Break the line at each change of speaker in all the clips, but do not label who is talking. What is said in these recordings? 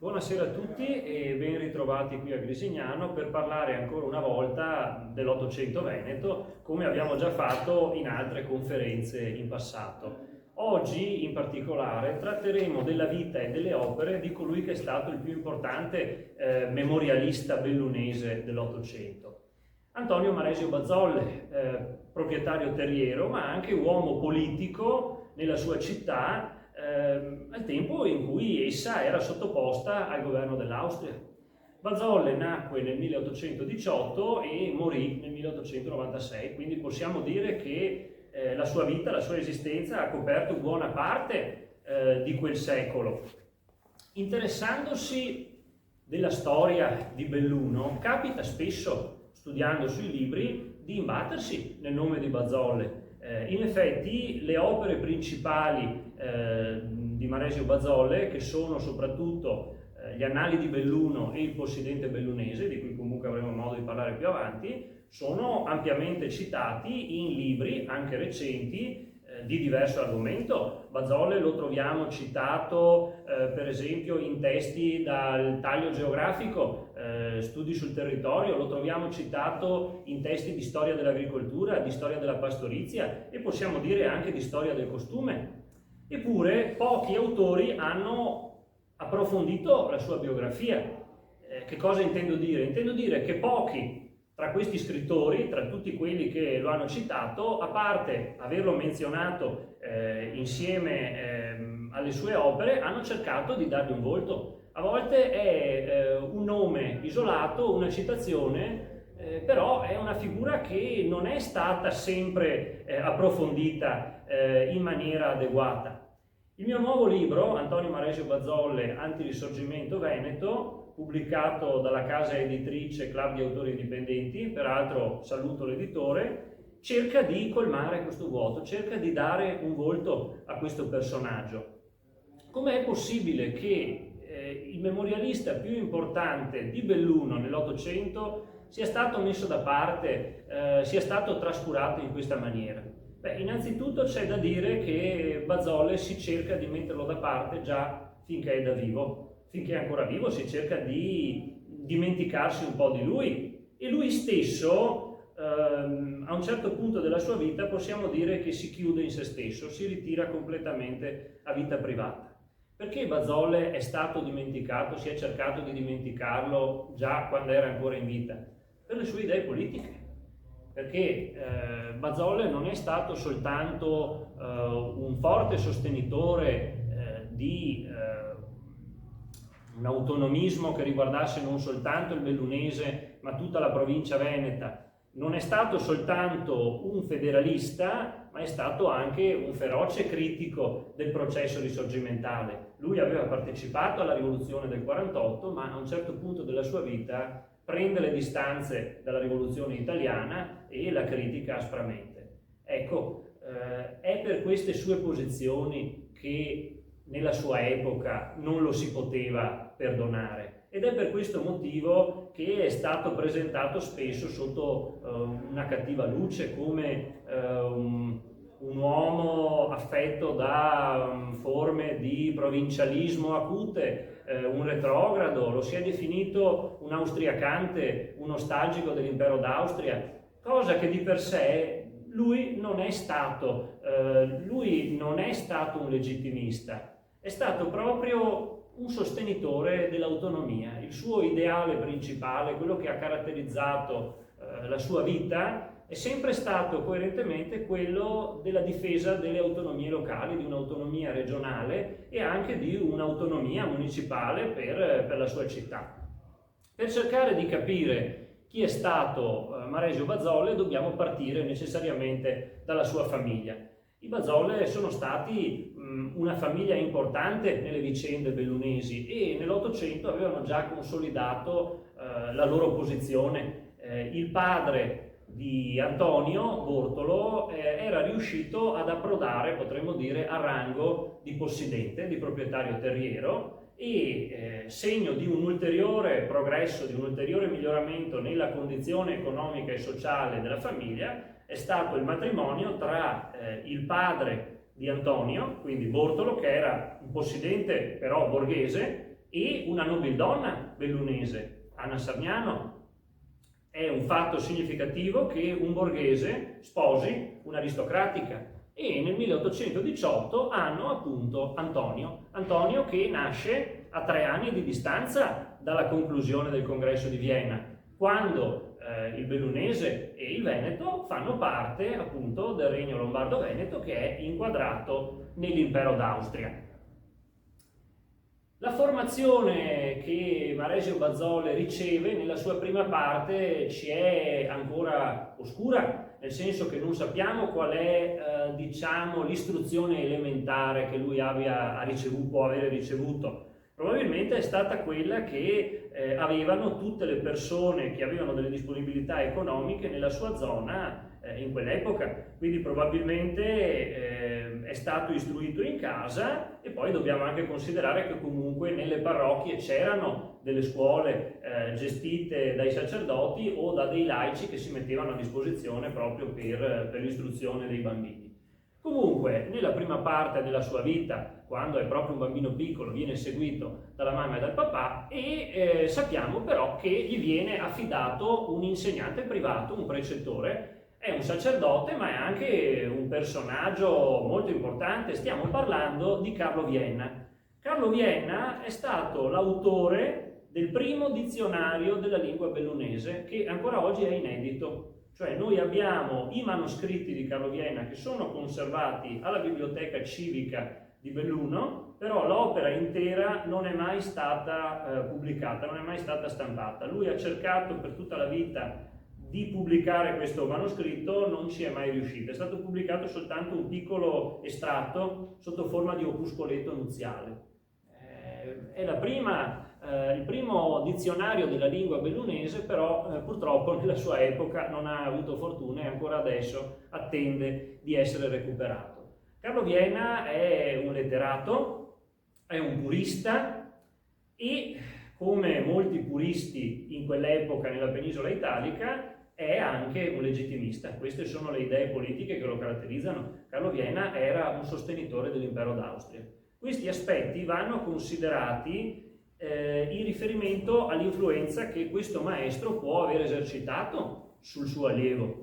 Buonasera a tutti e ben ritrovati qui a Grisignano per parlare ancora una volta dell'Ottocento veneto, come abbiamo già fatto in altre conferenze in passato. Oggi in particolare tratteremo della vita e delle opere di colui che è stato il più importante memorialista bellunese dell'Ottocento. Antonio Maresio Bazzolle, proprietario terriero, ma anche uomo politico nella sua città, al tempo in cui essa era sottoposta al governo dell'Austria. Bazzolle nacque nel 1818 e morì nel 1896, quindi possiamo dire che la sua vita, la sua esistenza ha coperto buona parte di quel secolo. Interessandosi della storia di Belluno, capita spesso, studiando sui libri, di imbattersi nel nome di Bazzolle. In effetti le opere principali di Maresio Bazzolle, che sono soprattutto gli Annali di Belluno e il Possidente bellunese, di cui comunque avremo modo di parlare più avanti, sono ampiamente citati in libri anche recenti di diverso argomento. Bazzolle lo troviamo citato per esempio in testi dal Taglio geografico, studi sul territorio, lo troviamo citato in testi di storia dell'agricoltura, di storia della pastorizia e possiamo dire anche di storia del costume. Eppure pochi autori hanno approfondito la sua biografia. Che cosa intendo dire? Intendo dire che pochi tra questi scrittori, tra tutti quelli che lo hanno citato, a parte averlo menzionato insieme alle sue opere, hanno cercato di dargli un volto. A volte è un nome isolato, una citazione, però è una figura che non è stata sempre approfondita in maniera adeguata. Il mio nuovo libro, Antonio Maresio Bazzolle, Antirisorgimento Veneto, pubblicato dalla casa editrice Club di Autori Indipendenti, peraltro saluto l'editore, cerca di colmare questo vuoto, cerca di dare un volto a questo personaggio. Com'è possibile che il memorialista più importante di Belluno nell'Ottocento sia stato messo da parte, sia stato trascurato in questa maniera? Beh, innanzitutto c'è da dire che Bazzolle si cerca di metterlo da parte già finché è da vivo. Finché è ancora vivo si cerca di dimenticarsi un po' di lui e lui stesso a un certo punto della sua vita possiamo dire che si chiude in se stesso, si ritira completamente a vita privata. Perché Bazzolle è stato dimenticato, si è cercato di dimenticarlo già quando era ancora in vita? Per le sue idee politiche. Perché Bazzolle non è stato soltanto un forte sostenitore di un autonomismo che riguardasse non soltanto il bellunese ma tutta la provincia veneta, non è stato soltanto un federalista ma è stato anche un feroce critico del processo risorgimentale. Lui aveva partecipato alla rivoluzione del 48 ma a un certo punto della sua vita prende le distanze dalla rivoluzione italiana e la critica aspramente. Ecco, è per queste sue posizioni che nella sua epoca non lo si poteva perdonare ed è per questo motivo che è stato presentato spesso sotto una cattiva luce come un uomo affetto da forme di provincialismo acute, un retrogrado, lo si è definito un austriacante, un nostalgico dell'impero d'Austria, cosa che di per sé lui non è stato un legittimista, è stato proprio un sostenitore dell'autonomia. Il suo ideale principale, quello che ha caratterizzato la sua vita, è sempre stato coerentemente quello della difesa delle autonomie locali, di un'autonomia regionale e anche di un'autonomia municipale per la sua città. Per cercare di capire chi è stato Maresio Bazzolle dobbiamo partire necessariamente dalla sua famiglia. I Bazzolle sono stati una famiglia importante nelle vicende bellunesi e nell'Ottocento avevano già consolidato la loro posizione. Il padre di Antonio Bortolo era riuscito ad approdare, potremmo dire, a rango di possidente, di proprietario terriero e segno di un ulteriore progresso, di un ulteriore miglioramento nella condizione economica e sociale della famiglia è stato il matrimonio tra il padre di Antonio, quindi Bortolo, che era un possidente però borghese, e una nobildonna bellunese, Anna Sarmiano. È un fatto significativo che un borghese sposi un'aristocratica, e nel 1818 hanno appunto Antonio che nasce a 3 anni di distanza dalla conclusione del congresso di Vienna, quando il bellunese e il Veneto fanno parte appunto del regno lombardo-veneto, che è inquadrato nell'impero d'Austria. La formazione che Maresio Bazzolle riceve nella sua prima parte ci è ancora oscura, nel senso che non sappiamo qual è diciamo, l'istruzione elementare che lui può avere ricevuto. Probabilmente è stata quella che avevano tutte le persone che avevano delle disponibilità economiche nella sua zona in quell'epoca, quindi probabilmente è stato istruito in casa, e poi dobbiamo anche considerare che comunque nelle parrocchie c'erano delle scuole gestite dai sacerdoti o da dei laici che si mettevano a disposizione proprio per l'istruzione dei bambini. Comunque, nella prima parte della sua vita, quando è proprio un bambino piccolo, viene seguito dalla mamma e dal papà, e sappiamo però che gli viene affidato un insegnante privato, un precettore. È un sacerdote, ma è anche un personaggio molto importante. Stiamo parlando di Carlo Vienna. Carlo Vienna è stato l'autore del primo dizionario della lingua bellunese, che ancora oggi è inedito. Cioè noi abbiamo i manoscritti di Carlo Vienna che sono conservati alla Biblioteca Civica di Belluno, però l'opera intera non è mai stata pubblicata, non è mai stata stampata. Lui ha cercato per tutta la vita di pubblicare questo manoscritto, non ci è mai riuscito. È stato pubblicato soltanto un piccolo estratto sotto forma di opuscoletto nuziale. È il primo dizionario della lingua bellunese, però purtroppo nella sua epoca non ha avuto fortuna e ancora adesso attende di essere recuperato. Carlo Vienna è un letterato, è un purista, e come molti puristi in quell'epoca nella penisola italica è anche un legittimista. Queste sono le idee politiche che lo caratterizzano. Carlo Vienna era un sostenitore dell'impero d'Austria. Questi aspetti vanno considerati in riferimento all'influenza che questo maestro può aver esercitato sul suo allievo.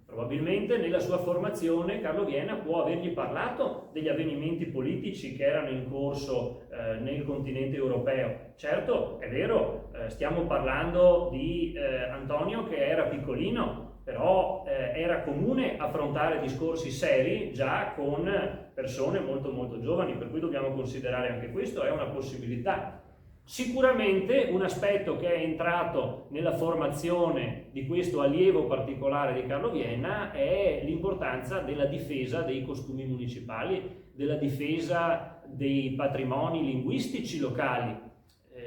Probabilmente nella sua formazione Carlo Vienna può avergli parlato degli avvenimenti politici che erano in corso nel continente europeo. Certo, è vero, stiamo parlando di Antonio che era piccolino, però era comune affrontare discorsi seri già con persone molto molto giovani, per cui dobbiamo considerare anche questo, è una possibilità. Sicuramente un aspetto che è entrato nella formazione di questo allievo particolare di Carlo Vienna è l'importanza della difesa dei costumi municipali, della difesa dei patrimoni linguistici locali.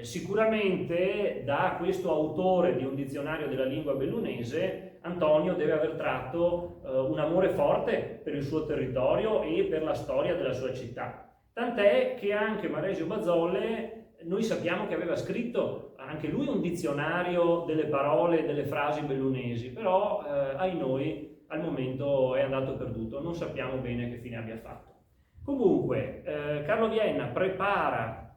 Sicuramente da questo autore di un dizionario della lingua bellunese Antonio deve aver tratto un amore forte per il suo territorio e per la storia della sua città. Tant'è che anche Maresio Bazzolle, noi sappiamo che aveva scritto anche lui un dizionario delle parole e delle frasi bellunesi, però ai noi al momento è andato perduto, non sappiamo bene che fine abbia fatto. Comunque Carlo Vienna prepara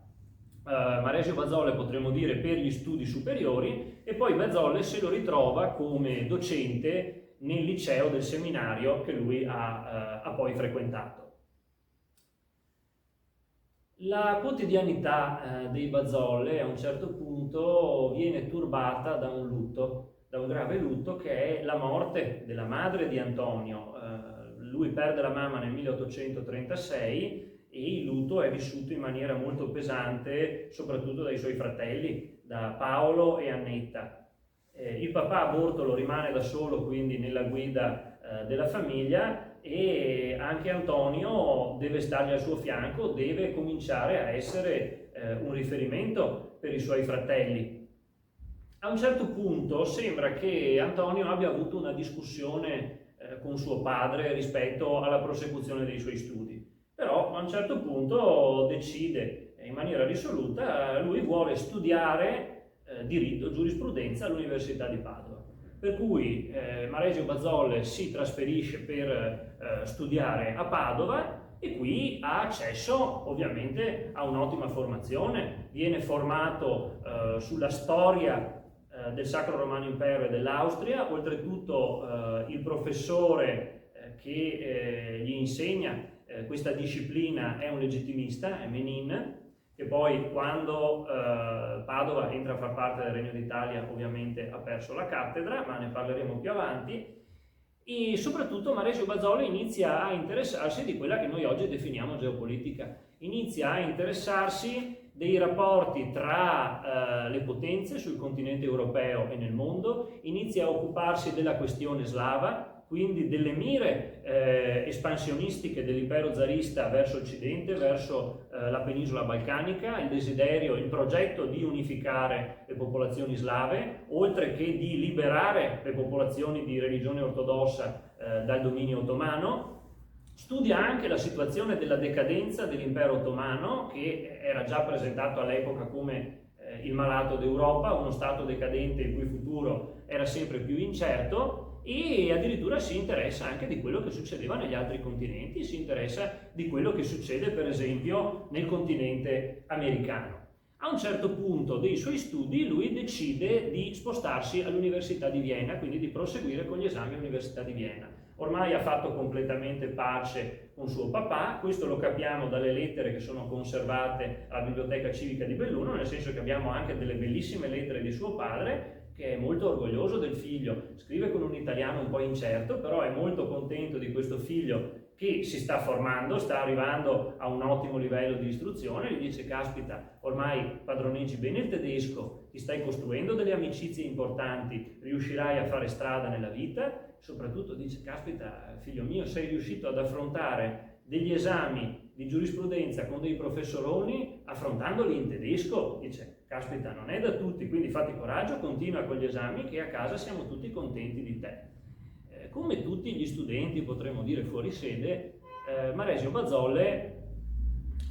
Maresio Bazzolle, potremmo dire, per gli studi superiori, e poi Bazzolle se lo ritrova come docente nel liceo del seminario che lui ha poi frequentato. La quotidianità dei Bazzolle a un certo punto viene turbata da un lutto, da un grave lutto, che è la morte della madre di Antonio. Lui perde la mamma nel 1836 e il lutto è vissuto in maniera molto pesante soprattutto dai suoi fratelli, da Paolo e Annetta. Il papà a Bortolo rimane da solo quindi nella guida della famiglia, e anche Antonio deve stargli al suo fianco, deve cominciare a essere un riferimento per i suoi fratelli. A un certo punto sembra che Antonio abbia avuto una discussione con suo padre rispetto alla prosecuzione dei suoi studi, però a un certo punto decide in maniera risoluta, lui vuole studiare diritto, giurisprudenza all'Università di Padova. Per cui Maresio Bazzolle si trasferisce per studiare a Padova e qui ha accesso ovviamente a un'ottima formazione, viene formato sulla storia del Sacro Romano Impero e dell'Austria, oltretutto il professore che gli insegna questa disciplina è un legittimista, è Menin, che poi quando Padova entra a far parte del Regno d'Italia ovviamente ha perso la cattedra, ma ne parleremo più avanti. E soprattutto Maresio Bazzoli inizia a interessarsi di quella che noi oggi definiamo geopolitica, inizia a interessarsi dei rapporti tra le potenze sul continente europeo e nel mondo, inizia a occuparsi della questione slava, quindi delle mire espansionistiche dell'impero zarista verso occidente, verso la penisola balcanica, il desiderio, il progetto di unificare le popolazioni slave, oltre che di liberare le popolazioni di religione ortodossa dal dominio ottomano. Studia anche la situazione della decadenza dell'impero ottomano, che era già presentato all'epoca come il malato d'Europa, uno stato decadente il cui futuro era sempre più incerto, e addirittura si interessa anche di quello che succedeva negli altri continenti, si interessa di quello che succede per esempio nel continente americano. A un certo punto dei suoi studi lui decide di spostarsi all'Università di Vienna, quindi di proseguire con gli esami all'Università di Vienna. Ormai ha fatto completamente pace con suo papà, questo lo capiamo dalle lettere che sono conservate alla Biblioteca Civica di Belluno, nel senso che abbiamo anche delle bellissime lettere di suo padre, che è molto orgoglioso del figlio, scrive con un italiano un po' incerto, però è molto contento di questo figlio che si sta formando, sta arrivando a un ottimo livello di istruzione, gli dice: caspita, ormai padroneggi bene il tedesco, ti stai costruendo delle amicizie importanti, riuscirai a fare strada nella vita. Soprattutto dice: caspita, figlio mio, sei riuscito ad affrontare degli esami di giurisprudenza con dei professoroni affrontandoli in tedesco. Dice: caspita, non è da tutti, quindi fatti coraggio, continua con gli esami che a casa siamo tutti contenti di te. Come tutti gli studenti, potremmo dire fuori sede, Maresio Bazzolle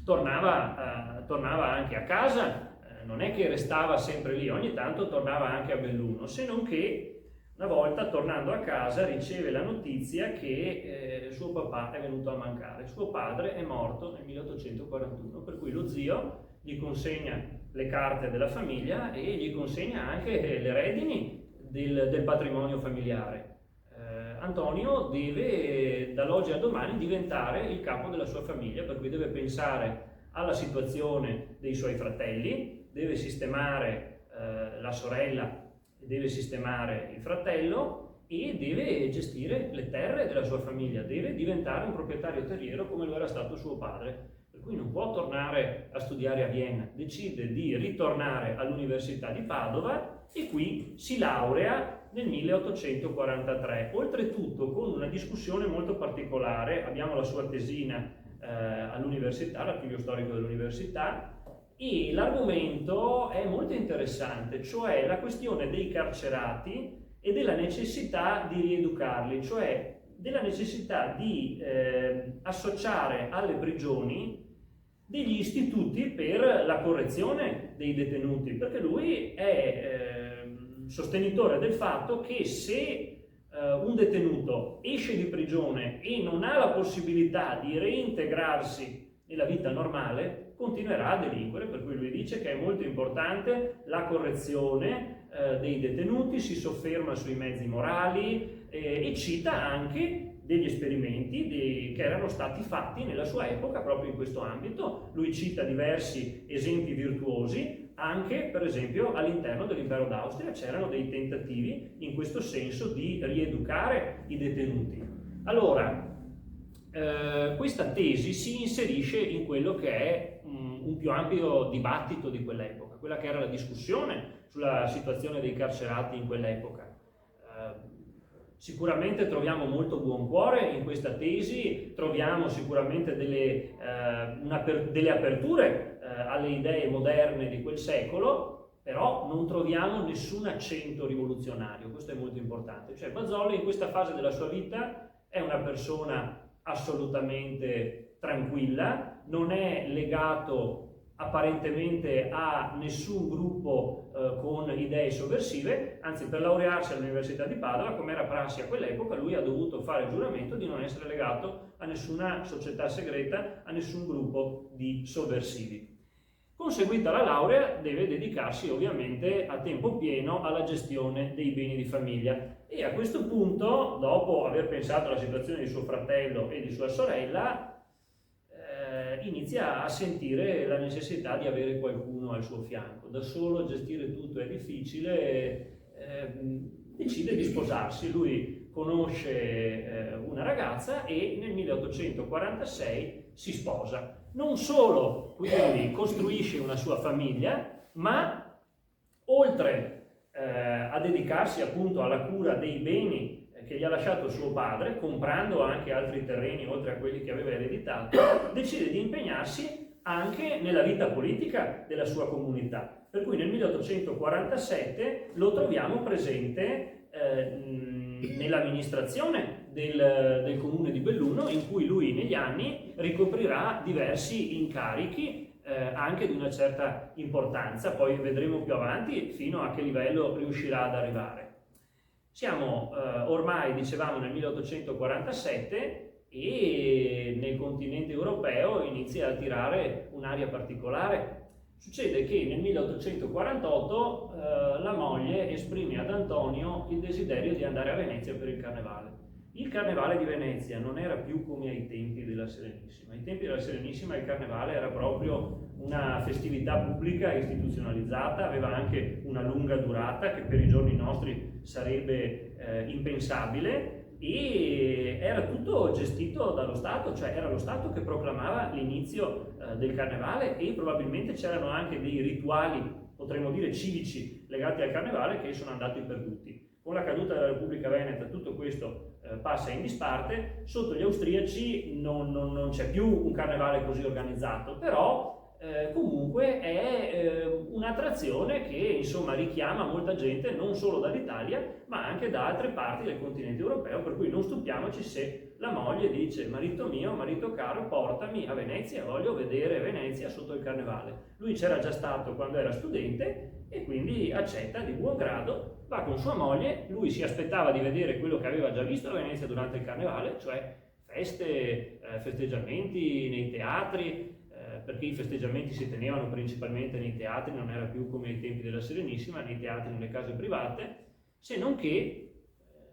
tornava anche a casa, non è che restava sempre lì, ogni tanto tornava anche a Belluno, se non che una volta, tornando a casa, riceve la notizia che suo papà è venuto a mancare. Suo padre è morto nel 1841, per cui lo zio gli consegna le carte della famiglia e gli consegna anche le redini del patrimonio familiare. Antonio deve dall'oggi al domani diventare il capo della sua famiglia, per cui deve pensare alla situazione dei suoi fratelli, deve sistemare la sorella, deve sistemare il fratello e deve gestire le terre della sua famiglia, deve diventare un proprietario terriero come lo era stato suo padre, per cui non può tornare a studiare a Vienna, decide di ritornare all'Università di Padova e qui si laurea nel 1843, oltretutto con una discussione molto particolare. Abbiamo la sua tesina all'università, l'archivio storico dell'università, e l'argomento è molto interessante, cioè la questione dei carcerati e della necessità di rieducarli, cioè della necessità di associare alle prigioni degli istituti per la correzione dei detenuti, perché lui è sostenitore del fatto che se un detenuto esce di prigione e non ha la possibilità di reintegrarsi nella vita normale, continuerà a delinquere, per cui lui dice che è molto importante la correzione dei detenuti, si sofferma sui mezzi morali e cita anche degli esperimenti che erano stati fatti nella sua epoca proprio in questo ambito. Lui cita diversi esempi virtuosi, anche per esempio all'interno dell'impero d'Austria c'erano dei tentativi in questo senso di rieducare i detenuti. Allora, questa tesi si inserisce in quello che è un più ampio dibattito di quell'epoca, quella che era la discussione sulla situazione dei carcerati in quell'epoca. Sicuramente troviamo molto buon cuore in questa tesi, troviamo sicuramente delle aperture alle idee moderne di quel secolo, però non troviamo nessun accento rivoluzionario, questo è molto importante. Cioè Bazzolle in questa fase della sua vita è una persona assolutamente tranquilla, non è legato apparentemente a nessun gruppo con idee sovversive, anzi per laurearsi all'Università di Padova, come era prassi a quell'epoca, lui ha dovuto fare il giuramento di non essere legato a nessuna società segreta, a nessun gruppo di sovversivi. Conseguita la laurea deve dedicarsi ovviamente a tempo pieno alla gestione dei beni di famiglia e a questo punto, dopo aver pensato alla situazione di suo fratello e di sua sorella, inizia a sentire la necessità di avere qualcuno al suo fianco. Da solo gestire tutto è difficile, decide di sposarsi. Lui conosce una ragazza e nel 1846 si sposa. Non solo quindi costruisce una sua famiglia, ma oltre a dedicarsi appunto alla cura dei beni che gli ha lasciato suo padre, comprando anche altri terreni oltre a quelli che aveva ereditato, decide di impegnarsi anche nella vita politica della sua comunità. Per cui nel 1847 lo troviamo presente nell'amministrazione del comune di Belluno, in cui lui negli anni ricoprirà diversi incarichi anche di una certa importanza, poi vedremo più avanti fino a che livello riuscirà ad arrivare. Siamo ormai, dicevamo, nel 1847 e nel continente europeo inizia a tirare un'aria particolare. Succede che nel 1848 la moglie esprime ad Antonio il desiderio di andare a Venezia per il Carnevale. Il Carnevale di Venezia non era più come ai tempi della Serenissima. Ai tempi della Serenissima il Carnevale era proprio una festività pubblica istituzionalizzata, aveva anche una lunga durata che per i giorni nostri sarebbe impensabile e era tutto gestito dallo Stato, cioè era lo Stato che proclamava l'inizio del Carnevale e probabilmente c'erano anche dei rituali, potremmo dire civici, legati al Carnevale che sono andati perduti. Con la caduta della Repubblica Veneta tutto questo passa in disparte, sotto gli austriaci non c'è più un carnevale così organizzato, però comunque è un'attrazione che insomma richiama molta gente non solo dall'Italia ma anche da altre parti del continente europeo, per cui non stupiamoci se la moglie dice: marito mio, marito caro, portami a Venezia, voglio vedere Venezia sotto il carnevale. Lui c'era già stato quando era studente e quindi accetta di buon grado, va con sua moglie. Lui si aspettava di vedere quello che aveva già visto a Venezia durante il carnevale, cioè feste, festeggiamenti nei teatri, perché i festeggiamenti si tenevano principalmente nei teatri, non era più come ai tempi della Serenissima, nei teatri, nelle case private, se non che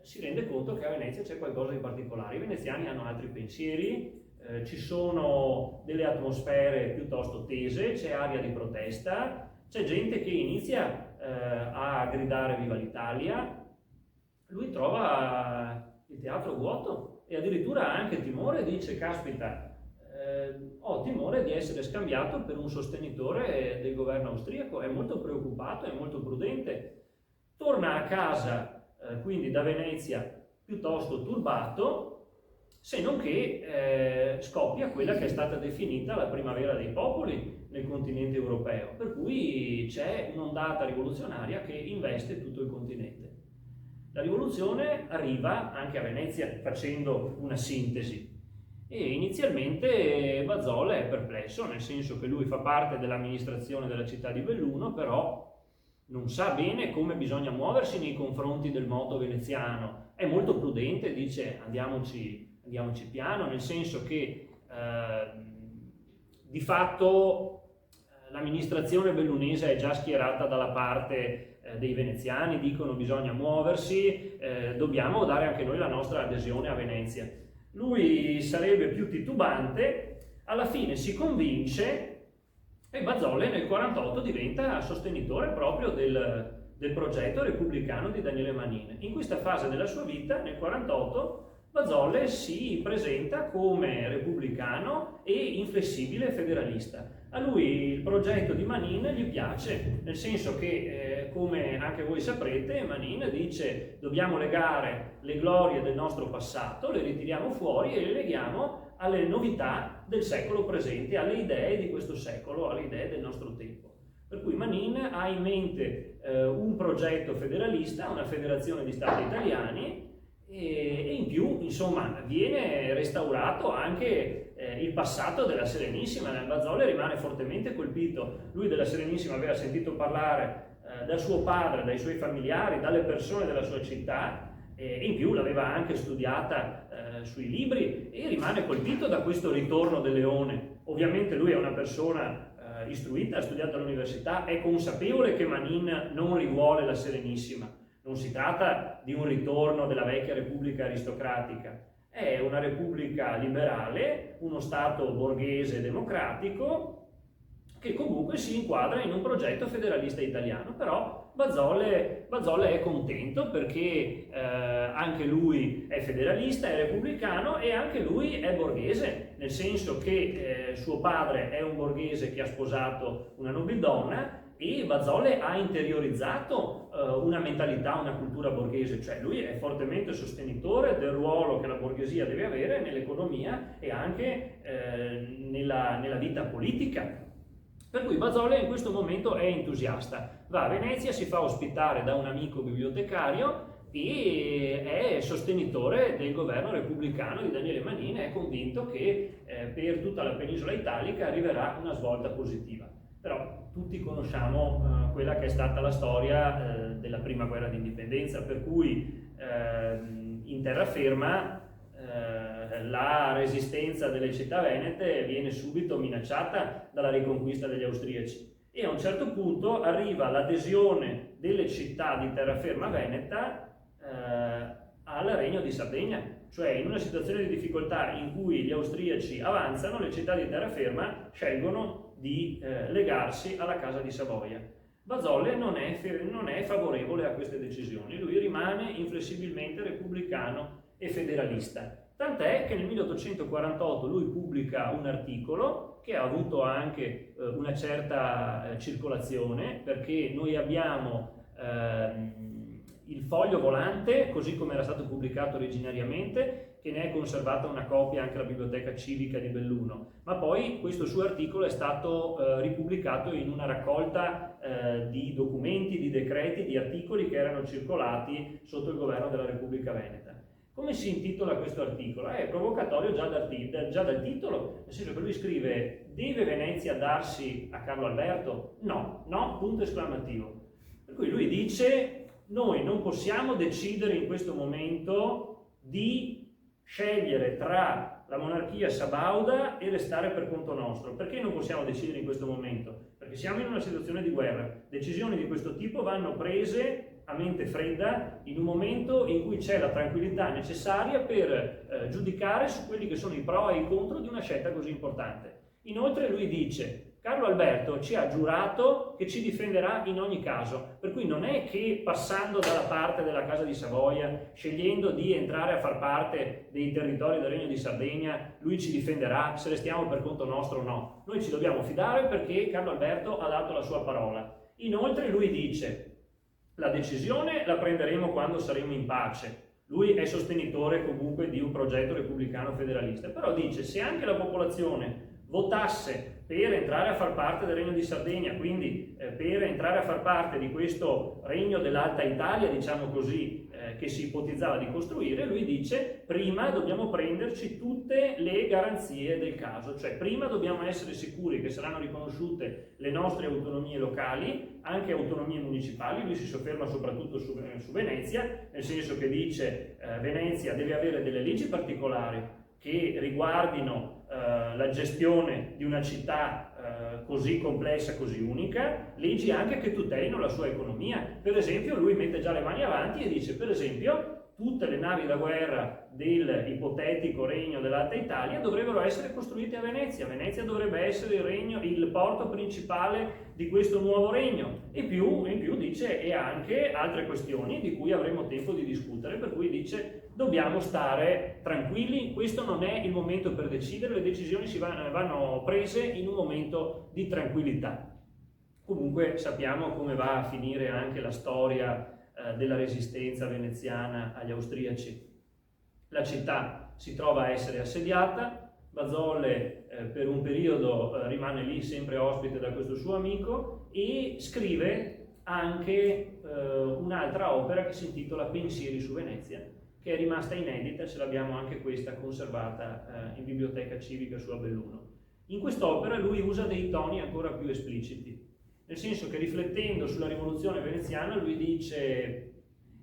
si rende conto che a Venezia c'è qualcosa di particolare. I veneziani hanno altri pensieri, ci sono delle atmosfere piuttosto tese, c'è aria di protesta, c'è gente che inizia a gridare viva l'Italia. Lui trova il teatro vuoto e addirittura ha anche timore, dice: caspita, ho timore di essere scambiato per un sostenitore del governo austriaco. È molto preoccupato, è molto prudente. Torna a casa quindi da Venezia piuttosto turbato, se non che scoppia quella che è stata definita la primavera dei popoli nel continente europeo, per cui c'è un'ondata rivoluzionaria che investe tutto il continente. La rivoluzione arriva anche a Venezia, facendo una sintesi. E inizialmente Bazzola è perplesso, nel senso che lui fa parte dell'amministrazione della città di Belluno, però non sa bene come bisogna muoversi nei confronti del moto veneziano. È molto prudente, dice: andiamoci piano, nel senso che di fatto l'amministrazione bellunese è già schierata dalla parte dei veneziani, dicono bisogna muoversi, dobbiamo dare anche noi la nostra adesione a Venezia. Lui sarebbe più titubante, alla fine si convince e Bazzolle nel 1948 diventa sostenitore proprio del progetto repubblicano di Daniele Manin. In questa fase della sua vita, nel 1948, Bazzolle si presenta come repubblicano e inflessibile federalista. A lui il progetto di Manin gli piace, nel senso che, come anche voi saprete, Manin dice: dobbiamo legare le glorie del nostro passato, le ritiriamo fuori e le leghiamo alle novità del secolo presente, alle idee di questo secolo, alle idee del nostro tempo. Per cui Manin ha in mente un progetto federalista, una federazione di stati italiani, e in più, insomma, viene restaurato anche il passato della Serenissima. Bazzole rimane fortemente colpito. Lui della Serenissima aveva sentito parlare da suo padre, dai suoi familiari, dalle persone della sua città, e in più l'aveva anche studiata sui libri, e rimane colpito da questo ritorno del leone. Ovviamente lui è una persona istruita, ha studiato all'università, è consapevole che Manin non rivuole la Serenissima. Non si tratta di un ritorno della vecchia repubblica aristocratica, è una repubblica liberale, uno stato borghese democratico che comunque si inquadra in un progetto federalista italiano. Però Bazzole è contento perché anche lui è federalista, è repubblicano, e anche lui è borghese, nel senso che suo padre è un borghese che ha sposato una nobildonna, e Bazzole ha interiorizzato una mentalità, una cultura borghese, cioè lui è fortemente sostenitore del ruolo che la borghesia deve avere nell'economia e anche nella vita politica. Per cui Bazzole in questo momento è entusiasta, va a Venezia, si fa ospitare da un amico bibliotecario e è sostenitore del governo repubblicano di Daniele Manin, è convinto che per tutta la penisola italica arriverà una svolta positiva. Però tutti conosciamo quella che è stata la storia della prima guerra d'indipendenza, per cui in terraferma la resistenza delle città venete viene subito minacciata dalla riconquista degli austriaci, e a un certo punto arriva l'adesione delle città di terraferma veneta al Regno di Sardegna. Cioè, in una situazione di difficoltà in cui gli austriaci avanzano, le città di terraferma scelgono di legarsi alla Casa di Savoia. Bazzole non è favorevole a queste decisioni, lui rimane inflessibilmente repubblicano e federalista. Tant'è che nel 1848 lui pubblica un articolo che ha avuto anche una certa circolazione, perché noi abbiamo il foglio volante, così come era stato pubblicato originariamente, che ne è conservata una copia anche alla Biblioteca Civica di Belluno, ma poi questo suo articolo è stato ripubblicato in una raccolta di documenti, di decreti, di articoli che erano circolati sotto il governo della Repubblica Veneta. Come si intitola questo articolo? È provocatorio già dal titolo, nel senso che lui scrive: deve Venezia darsi a Carlo Alberto? No, punto esclamativo. Per cui lui dice: noi non possiamo decidere in questo momento di scegliere tra la monarchia sabauda e restare per conto nostro. Perché non possiamo decidere in questo momento? Perché siamo in una situazione di guerra. Decisioni di questo tipo vanno prese a mente fredda in un momento in cui c'è la tranquillità necessaria per giudicare su quelli che sono i pro e i contro di una scelta così importante. Inoltre lui dice: Carlo Alberto ci ha giurato che ci difenderà in ogni caso, per cui non è che passando dalla parte della Casa di Savoia, scegliendo di entrare a far parte dei territori del Regno di Sardegna, lui ci difenderà se restiamo per conto nostro o no. Noi ci dobbiamo fidare perché Carlo Alberto ha dato la sua parola. Inoltre lui dice: la decisione la prenderemo quando saremo in pace. Lui è sostenitore comunque di un progetto repubblicano federalista, però dice: se anche la popolazione votasse per entrare a far parte del Regno di Sardegna, quindi per entrare a far parte di questo regno dell'Alta Italia, diciamo così, che si ipotizzava di costruire, lui dice: prima dobbiamo prenderci tutte le garanzie del caso, cioè prima dobbiamo essere sicuri che saranno riconosciute le nostre autonomie locali, anche autonomie municipali. Lui si sofferma soprattutto su Venezia, nel senso che dice Venezia deve avere delle leggi particolari che riguardino la gestione di una città così complessa, così unica, leggi anche che tutelino la sua economia. Per esempio, lui mette già le mani avanti e dice: per esempio, tutte le navi da guerra del ipotetico regno dell'Alta Italia dovrebbero essere costruite a Venezia. Venezia dovrebbe essere il porto principale di questo nuovo regno. E in più dice, e anche altre questioni di cui avremo tempo di discutere, per cui dice: dobbiamo stare tranquilli, questo non è il momento per decidere, le decisioni vanno prese in un momento di tranquillità. Comunque sappiamo come va a finire anche la storia della resistenza veneziana agli austriaci. La città si trova a essere assediata, Bazzole per un periodo rimane lì sempre ospite da questo suo amico e scrive anche un'altra opera che si intitola Pensieri su Venezia, che è rimasta inedita, ce l'abbiamo anche questa conservata in biblioteca civica su a Belluno. In quest'opera lui usa dei toni ancora più espliciti, nel senso che riflettendo sulla rivoluzione veneziana lui dice: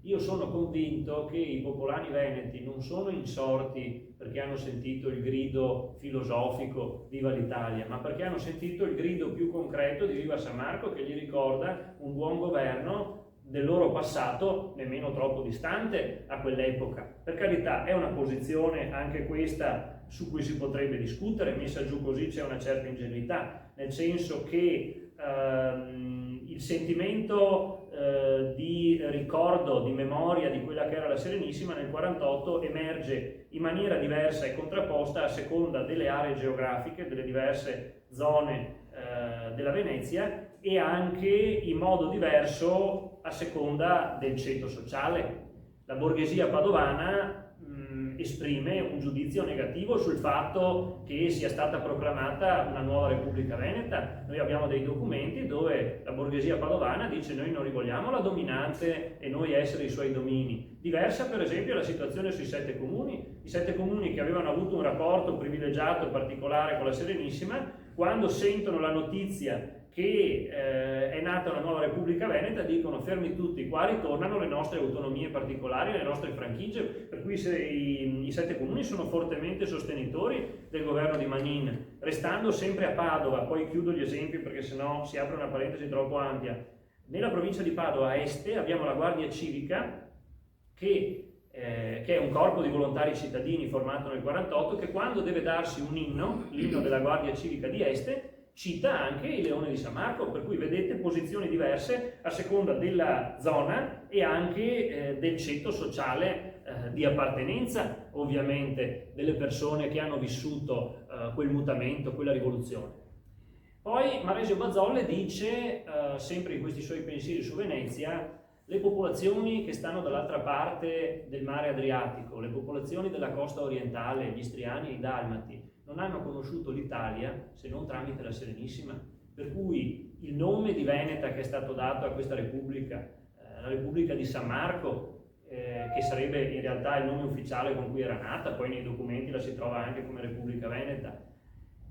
io sono convinto che i popolani veneti non sono insorti perché hanno sentito il grido filosofico viva l'Italia, ma perché hanno sentito il grido più concreto di viva San Marco, che gli ricorda un buon governo del loro passato nemmeno troppo distante a quell'epoca. Per carità, è una posizione anche questa su cui si potrebbe discutere, messa giù così c'è una certa ingenuità, nel senso che il sentimento di ricordo, di memoria di quella che era la Serenissima nel 48 emerge in maniera diversa e contrapposta a seconda delle aree geografiche, delle diverse zone della Venezia, e anche in modo diverso a seconda del ceto sociale. La borghesia padovana esprime un giudizio negativo sul fatto che sia stata proclamata una nuova Repubblica Veneta. Noi abbiamo dei documenti dove la borghesia padovana dice: noi non rivogliamo la dominante e noi essere i suoi domini. Diversa per esempio la situazione sui 7 comuni. I 7 comuni che avevano avuto un rapporto privilegiato e particolare con la Serenissima, quando sentono la notizia che è nata una nuova Repubblica Veneta, dicono: fermi tutti, qua ritornano le nostre autonomie particolari, le nostre franchigie. Per cui i 7 comuni sono fortemente sostenitori del governo di Manin, restando sempre a Padova. Poi chiudo gli esempi perché sennò si apre una parentesi troppo ampia. Nella provincia di Padova, a Este, abbiamo la Guardia Civica che è un corpo di volontari cittadini formato nel 48, che quando deve darsi un inno, l'inno della Guardia Civica di Este, cita anche il Leone di San Marco, per cui vedete posizioni diverse a seconda della zona e anche del ceto sociale di appartenenza, ovviamente, delle persone che hanno vissuto quel mutamento, quella rivoluzione. Poi Maresio Bazzolle dice, sempre in questi suoi pensieri su Venezia: le popolazioni che stanno dall'altra parte del mare Adriatico, le popolazioni della costa orientale, gli istriani e i dalmati, non hanno conosciuto l'Italia se non tramite la Serenissima, per cui il nome di Veneta che è stato dato a questa Repubblica, la Repubblica di San Marco, che sarebbe in realtà il nome ufficiale con cui era nata, poi nei documenti la si trova anche come Repubblica Veneta,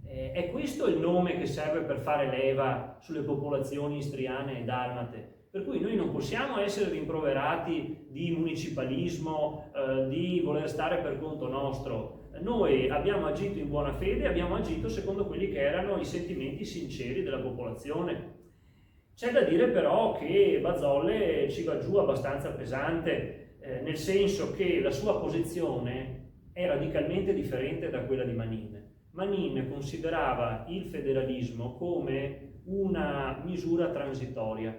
è questo il nome che serve per fare leva sulle popolazioni istriane e dalmate. Per cui noi non possiamo essere rimproverati di municipalismo, di voler stare per conto nostro. Noi abbiamo agito in buona fede, abbiamo agito secondo quelli che erano i sentimenti sinceri della popolazione. C'è da dire però che Bazzolle ci va giù abbastanza pesante, nel senso che la sua posizione è radicalmente differente da quella di Manin. Manin considerava il federalismo come una misura transitoria,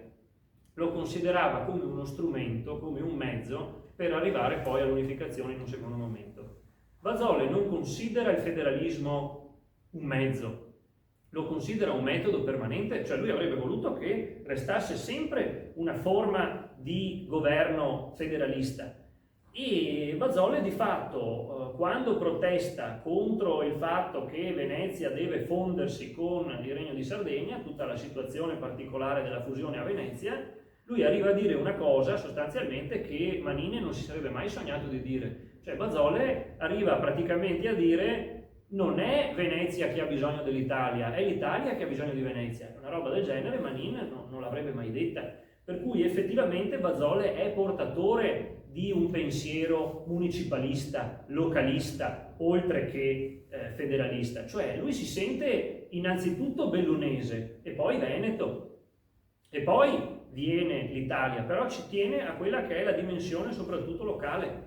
lo considerava come uno strumento, come un mezzo per arrivare poi all'unificazione in un secondo momento. Bazzolle non considera il federalismo un mezzo, lo considera un metodo permanente, cioè lui avrebbe voluto che restasse sempre una forma di governo federalista. E Bazzolle di fatto, quando protesta contro il fatto che Venezia deve fondersi con il Regno di Sardegna, tutta la situazione particolare della fusione a Venezia, lui arriva a dire una cosa sostanzialmente che Manin non si sarebbe mai sognato di dire. Cioè Bazzolle arriva praticamente a dire: non è Venezia che ha bisogno dell'Italia, è l'Italia che ha bisogno di Venezia. Una roba del genere Manin non l'avrebbe mai detta. Per cui effettivamente Bazzolle è portatore di un pensiero municipalista, localista, oltre che federalista. Cioè lui si sente innanzitutto bellunese e poi veneto e poi viene l'Italia, però ci tiene a quella che è la dimensione soprattutto locale.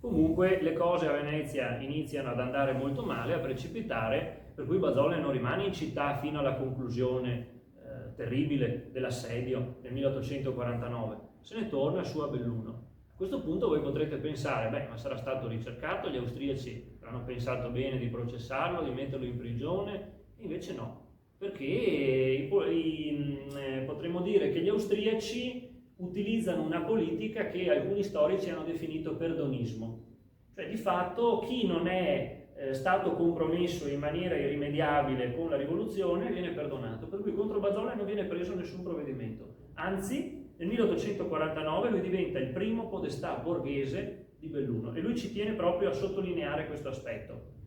Comunque le cose a Venezia iniziano ad andare molto male, a precipitare, per cui Bazzolle non rimane in città fino alla conclusione terribile dell'assedio nel 1849, se ne torna su a Belluno. A questo punto voi potrete pensare: beh, ma sarà stato ricercato, gli austriaci avranno pensato bene di processarlo, di metterlo in prigione, e invece no, perché potremmo dire che gli austriaci utilizzano una politica che alcuni storici hanno definito perdonismo, cioè di fatto chi non è stato compromesso in maniera irrimediabile con la rivoluzione viene perdonato, per cui contro Bazzolle non viene preso nessun provvedimento, anzi nel 1849 lui diventa il primo podestà borghese di Belluno, e lui ci tiene proprio a sottolineare questo aspetto.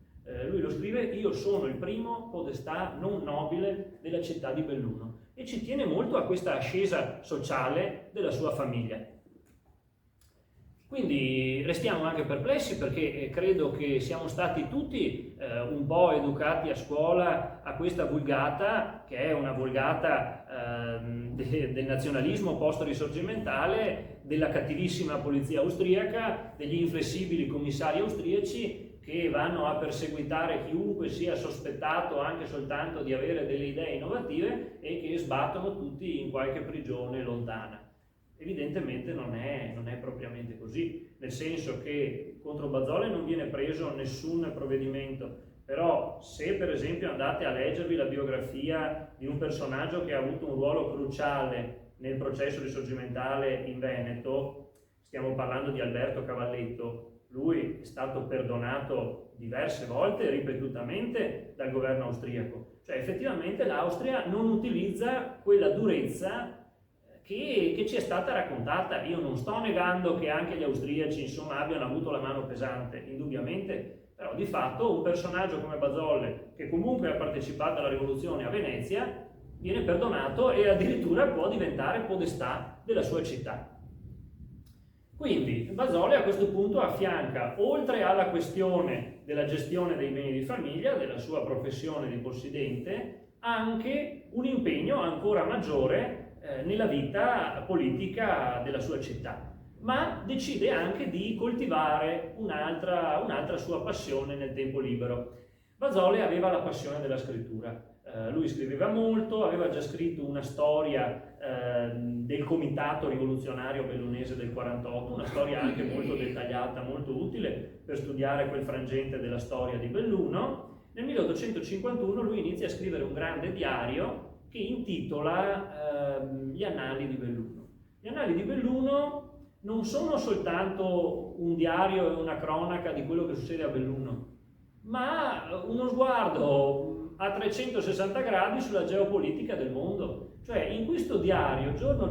Lui lo scrive: io sono il primo podestà non nobile della città di Belluno, e ci tiene molto a questa ascesa sociale della sua famiglia. Quindi restiamo anche perplessi, perché credo che siamo stati tutti un po' educati a scuola a questa vulgata, che è una vulgata del nazionalismo post-risorgimentale, della cattivissima polizia austriaca, degli inflessibili commissari austriaci che vanno a perseguitare chiunque sia sospettato anche soltanto di avere delle idee innovative e che sbattono tutti in qualche prigione lontana. Evidentemente non è propriamente così, nel senso che contro Bazzolle non viene preso nessun provvedimento, però se per esempio andate a leggervi la biografia di un personaggio che ha avuto un ruolo cruciale nel processo risorgimentale in Veneto, stiamo parlando di Alberto Cavalletto, lui è stato perdonato diverse volte, ripetutamente, dal governo austriaco. Cioè effettivamente l'Austria non utilizza quella durezza che ci è stata raccontata. Io non sto negando che anche gli austriaci, insomma, abbiano avuto la mano pesante, indubbiamente, però di fatto un personaggio come Bazzolle, che comunque ha partecipato alla rivoluzione a Venezia, viene perdonato e addirittura può diventare podestà della sua città. Quindi Bazzolle a questo punto affianca, oltre alla questione della gestione dei beni di famiglia, della sua professione di possidente, anche un impegno ancora maggiore nella vita politica della sua città, ma decide anche di coltivare un'altra sua passione nel tempo libero. Bazzolle aveva la passione della scrittura, lui scriveva molto, aveva già scritto una storia del comitato rivoluzionario bellunese del 48, una storia anche molto dettagliata, molto utile per studiare quel frangente della storia di Belluno. Nel 1851 lui inizia a scrivere un grande diario che intitola Gli Annali di Belluno. Gli Annali di Belluno non sono soltanto un diario e una cronaca di quello che succede a Belluno, ma uno sguardo a 360 gradi sulla geopolitica del mondo. Cioè in questo diario, giorno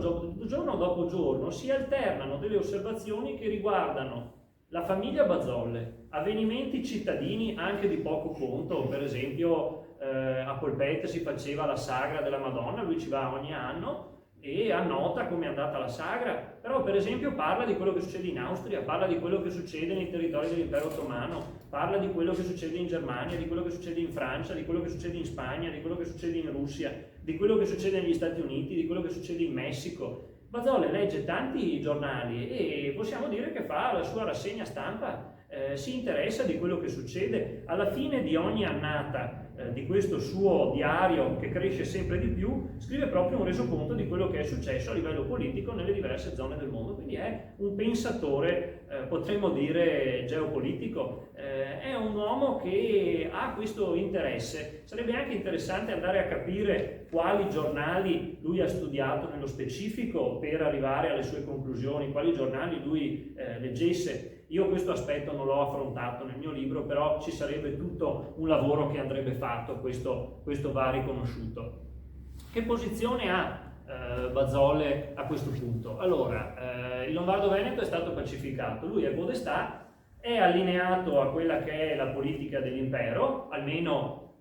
dopo giorno, si alternano delle osservazioni che riguardano la famiglia Bazzolle, avvenimenti cittadini anche di poco conto. Per esempio a Polpette si faceva la sagra della Madonna, lui ci va ogni anno e annota come è andata la sagra, però per esempio parla di quello che succede in Austria, parla di quello che succede nei territori dell'impero ottomano, parla di quello che succede in Germania, di quello che succede in Francia, di quello che succede in Spagna, di quello che succede in Russia, di quello che succede negli Stati Uniti, di quello che succede in Messico. Bazzolle legge tanti giornali e possiamo dire che fa la sua rassegna stampa, si interessa di quello che succede. Alla fine di ogni annata di questo suo diario, che cresce sempre di più, scrive proprio un resoconto di quello che è successo a livello politico nelle diverse zone del mondo. Quindi è un pensatore, potremmo dire, geopolitico, è un uomo che ha questo interesse. Sarebbe anche interessante andare a capire quali giornali lui ha studiato nello specifico per arrivare alle sue conclusioni, quali giornali lui leggesse. Io questo aspetto non l'ho affrontato nel mio libro, però ci sarebbe tutto un lavoro che andrebbe fatto, questo va riconosciuto. Che posizione ha Bazzolle a questo punto? Allora, il Lombardo-Veneto è stato pacificato, lui è podestà, è allineato a quella che è la politica dell'impero, almeno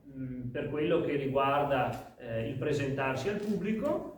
per quello che riguarda il presentarsi al pubblico.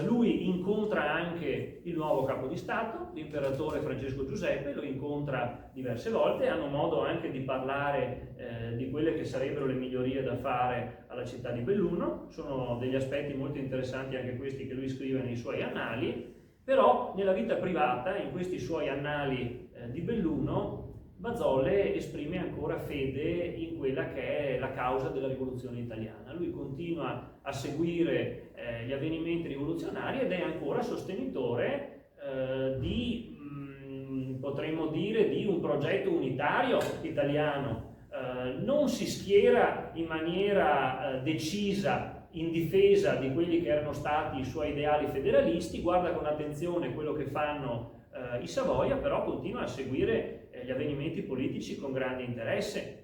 Lui incontra anche il nuovo capo di Stato, l'imperatore Francesco Giuseppe, lo incontra diverse volte, hanno modo anche di parlare di quelle che sarebbero le migliorie da fare alla città di Belluno. Sono degli aspetti molto interessanti anche questi che lui scrive nei suoi annali, però nella vita privata, in questi suoi annali di Belluno, Bazzolle esprime ancora fede in quella che è la causa della rivoluzione italiana. Lui continua a seguire gli avvenimenti rivoluzionari ed è ancora sostenitore potremmo dire, di un progetto unitario italiano. Non si schiera in maniera decisa in difesa di quelli che erano stati i suoi ideali federalisti, guarda con attenzione quello che fanno i Savoia, però continua a seguire gli avvenimenti politici con grande interesse.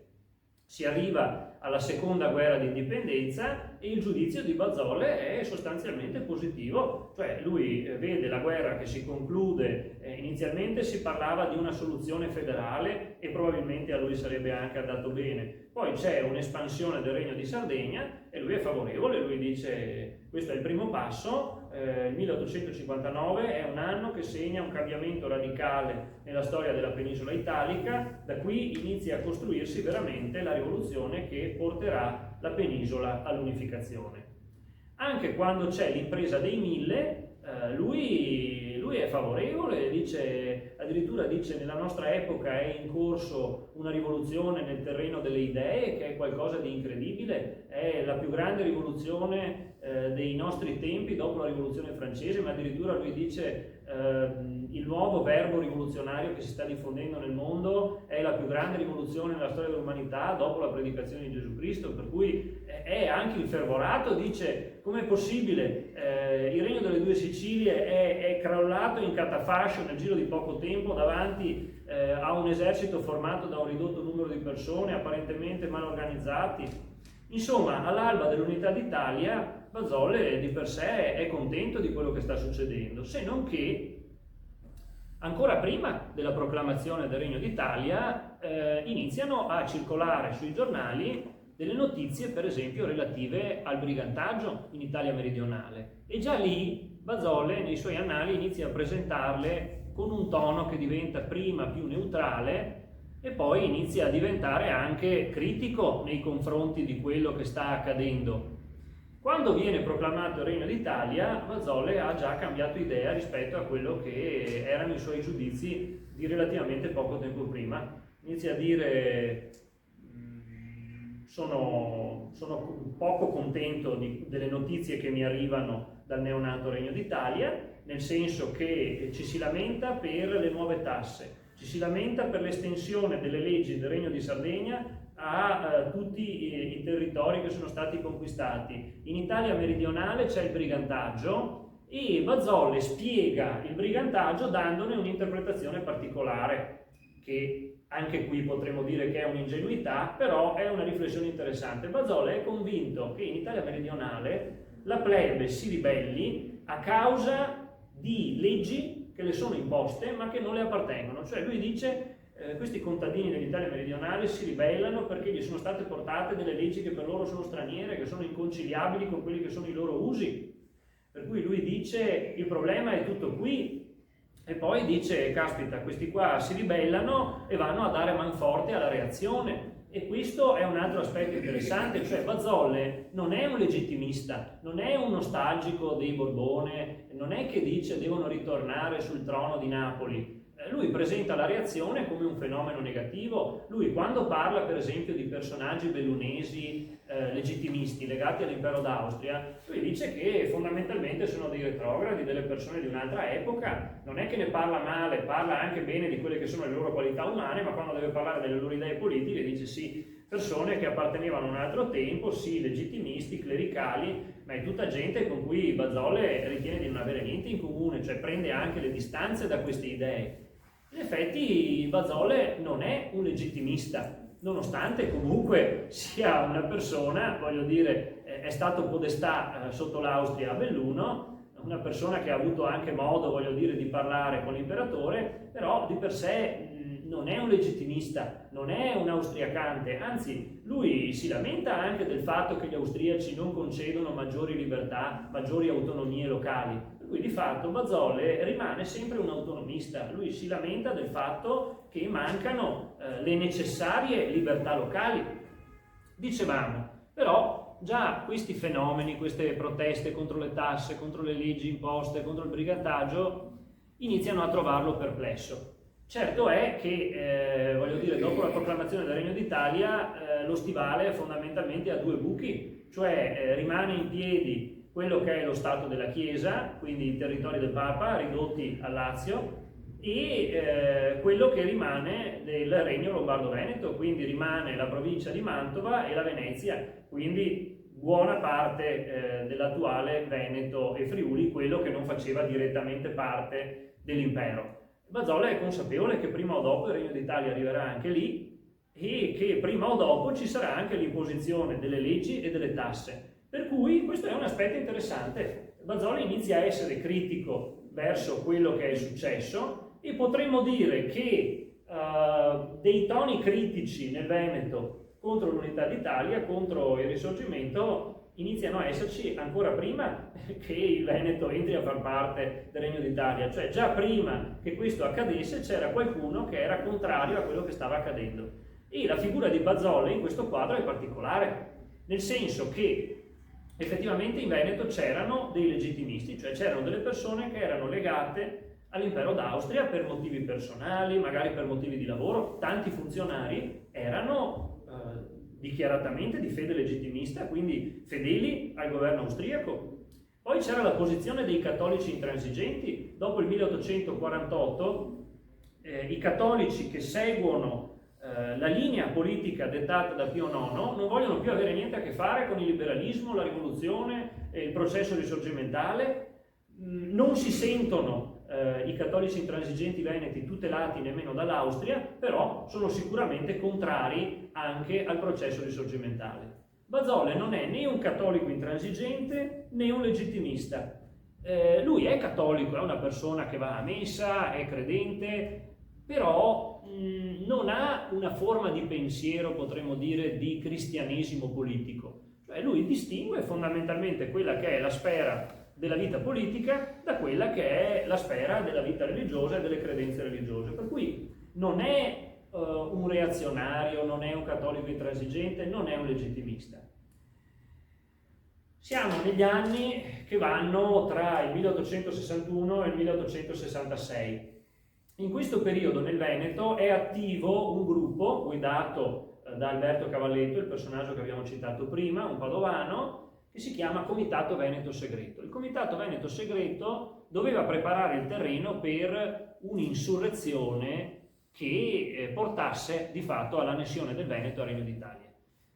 Si arriva alla seconda guerra d'indipendenza e il giudizio di Bazzole è sostanzialmente positivo, cioè lui vede la guerra che si conclude, inizialmente si parlava di una soluzione federale e probabilmente a lui sarebbe anche andato bene, poi c'è un'espansione del Regno di Sardegna e lui è favorevole, lui dice questo è il primo passo. Il 1859 è un anno che segna un cambiamento radicale nella storia della penisola italica, da qui inizia a costruirsi veramente la rivoluzione che porterà la penisola all'unificazione. Anche quando c'è l'impresa dei Mille, lui è favorevole, addirittura dice nella nostra epoca è in corso una rivoluzione nel terreno delle idee che è qualcosa di incredibile, è la più grande rivoluzione dei nostri tempi dopo la rivoluzione francese, ma addirittura lui dice il nuovo verbo rivoluzionario che si sta diffondendo nel mondo è la più grande rivoluzione nella storia dell'umanità dopo la predicazione di Gesù Cristo, per cui è anche infervorato, dice com'è possibile, il regno delle due Sicilie è crollato in catafascio nel giro di poco tempo davanti a un esercito formato da un ridotto numero di persone apparentemente mal organizzati. Insomma, all'alba dell'unità d'Italia Bazzole di per sé è contento di quello che sta succedendo, se non che ancora prima della proclamazione del Regno d'Italia iniziano a circolare sui giornali delle notizie, per esempio, relative al brigantaggio in Italia meridionale. E già lì Bazzole, nei suoi annali, inizia a presentarle con un tono che diventa prima più neutrale e poi inizia a diventare anche critico nei confronti di quello che sta accadendo. Quando viene proclamato il Regno d'Italia, Bazzole ha già cambiato idea rispetto a quello che erano i suoi giudizi di relativamente poco tempo prima. Inizia a dire sono poco contento delle notizie che mi arrivano dal neonato Regno d'Italia, nel senso che ci si lamenta per le nuove tasse, ci si lamenta per l'estensione delle leggi del Regno di Sardegna a tutti i territori che sono stati conquistati. In Italia meridionale c'è il brigantaggio e Bazzole spiega il brigantaggio dandone un'interpretazione particolare, che anche qui potremmo dire che è un'ingenuità, però è una riflessione interessante. Bazzole è convinto che in Italia meridionale la plebe si ribelli a causa di leggi che le sono imposte ma che non le appartengono, cioè lui dice questi contadini dell'Italia meridionale si ribellano perché gli sono state portate delle leggi che per loro sono straniere, che sono inconciliabili con quelli che sono i loro usi, per cui lui dice il problema è tutto qui, e poi dice caspita, questi qua si ribellano e vanno a dare manforte alla reazione. E questo è un altro aspetto interessante, cioè Bazzole non è un legittimista, non è un nostalgico dei Borbone, non è che dice devono ritornare sul trono di Napoli. Lui presenta la reazione come un fenomeno negativo. Lui quando parla per esempio di personaggi bellunesi legittimisti legati all'impero d'Austria, lui dice che fondamentalmente sono dei retrogradi, delle persone di un'altra epoca, non è che ne parla male, parla anche bene di quelle che sono le loro qualità umane, ma quando deve parlare delle loro idee politiche dice sì, persone che appartenevano a un altro tempo, sì, legittimisti, clericali, ma è tutta gente con cui Bazzole ritiene di non avere niente in comune, cioè prende anche le distanze da queste idee. In effetti Bazzole non è un legittimista, nonostante comunque sia una persona, voglio dire, è stato podestà sotto l'Austria a Belluno, una persona che ha avuto anche modo, voglio dire, di parlare con l'imperatore, però di per sé non è un legittimista, non è un austriacante, anzi lui si lamenta anche del fatto che gli austriaci non concedono maggiori libertà, maggiori autonomie locali. Per cui di fatto Bazzole rimane sempre un autonomista, lui si lamenta del fatto che mancano le necessarie libertà locali. Dicevamo, però già questi fenomeni, queste proteste contro le tasse, contro le leggi imposte, contro il brigantaggio, iniziano a trovarlo perplesso. Certo è che, voglio dire, dopo la proclamazione del Regno d'Italia, lo stivale fondamentalmente ha due buchi, cioè rimane in piedi quello che è lo Stato della Chiesa, quindi i territori del Papa ridotti al Lazio, e quello che rimane del Regno Lombardo-Veneto, quindi rimane la provincia di Mantova e la Venezia, quindi buona parte dell'attuale Veneto e Friuli, quello che non faceva direttamente parte dell'impero. Bazzole è consapevole che prima o dopo il Regno d'Italia arriverà anche lì e che prima o dopo ci sarà anche l'imposizione delle leggi e delle tasse. Per cui questo è un aspetto interessante. Bazzola inizia a essere critico verso quello che è successo e potremmo dire che dei toni critici nel Veneto contro l'Unità d'Italia, contro il Risorgimento, iniziano a esserci ancora prima che il Veneto entri a far parte del Regno d'Italia, cioè già prima che questo accadesse c'era qualcuno che era contrario a quello che stava accadendo. E la figura di Bazzola in questo quadro è particolare, nel senso che effettivamente in Veneto c'erano dei legittimisti, cioè c'erano delle persone che erano legate all'impero d'Austria per motivi personali, magari per motivi di lavoro. Tanti funzionari erano dichiaratamente di fede legittimista, quindi fedeli al governo austriaco. Poi c'era la posizione dei cattolici intransigenti. Dopo il 1848 i cattolici che seguono la linea politica dettata da Pio IX non vogliono più avere niente a che fare con il liberalismo, la rivoluzione, il processo risorgimentale. Non si sentono i cattolici intransigenti veneti tutelati nemmeno dall'Austria, però sono sicuramente contrari anche al processo risorgimentale. Bazzola non è né un cattolico intransigente né un legittimista. Lui è cattolico, è una persona che va a messa, è credente, però non ha una forma di pensiero, potremmo dire, di cristianesimo politico. Cioè lui distingue fondamentalmente quella che è la sfera della vita politica da quella che è la sfera della vita religiosa e delle credenze religiose. Per cui non è un reazionario, non è un cattolico intransigente, non è un legittimista. Siamo negli anni che vanno tra il 1861 e il 1866. In questo periodo nel Veneto è attivo un gruppo guidato da Alberto Cavalletto, il personaggio che abbiamo citato prima, un padovano, che si chiama Comitato Veneto Segreto. Il Comitato Veneto Segreto doveva preparare il terreno per un'insurrezione che portasse di fatto all'annessione del Veneto al Regno d'Italia.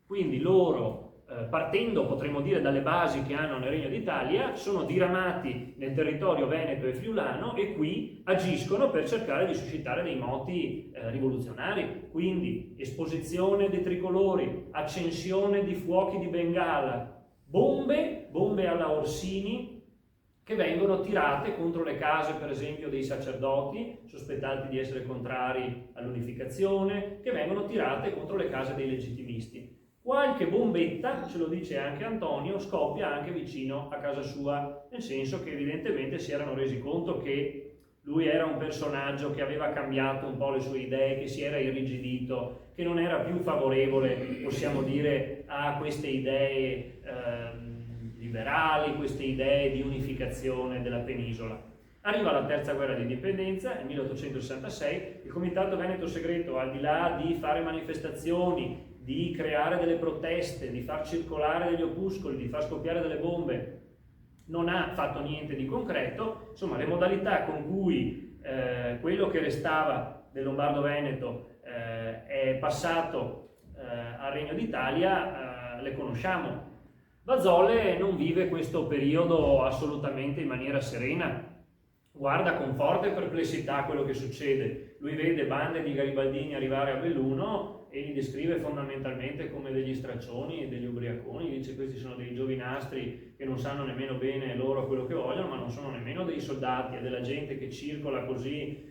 Quindi loro, partendo potremmo dire dalle basi che hanno nel Regno d'Italia, sono diramati nel territorio veneto e friulano e qui agiscono per cercare di suscitare dei moti rivoluzionari. Quindi esposizione dei tricolori, accensione di fuochi di Bengala, bombe alla Orsini che vengono tirate contro le case, per esempio, dei sacerdoti sospettati di essere contrari all'unificazione, che vengono tirate contro le case dei legittimisti. Qualche bombetta, ce lo dice anche Antonio, scoppia anche vicino a casa sua, nel senso che evidentemente si erano resi conto che lui era un personaggio che aveva cambiato un po' le sue idee, che si era irrigidito, che non era più favorevole, possiamo dire, a queste idee liberali, queste idee di unificazione della penisola. Arriva la terza guerra di indipendenza, nel 1866, il Comitato Veneto Segreto, al di là di fare manifestazioni, di creare delle proteste, di far circolare degli opuscoli, di far scoppiare delle bombe, non ha fatto niente di concreto. Insomma, le modalità con cui quello che restava del Lombardo-Veneto è passato al Regno d'Italia le conosciamo. Bazzola non vive questo periodo assolutamente in maniera serena, guarda con forte perplessità quello che succede. Lui vede bande di garibaldini arrivare a Belluno e li descrive fondamentalmente come degli straccioni e degli ubriaconi. Dice: questi sono dei giovinastri che non sanno nemmeno bene loro quello che vogliono, ma non sono nemmeno dei soldati, è della gente che circola così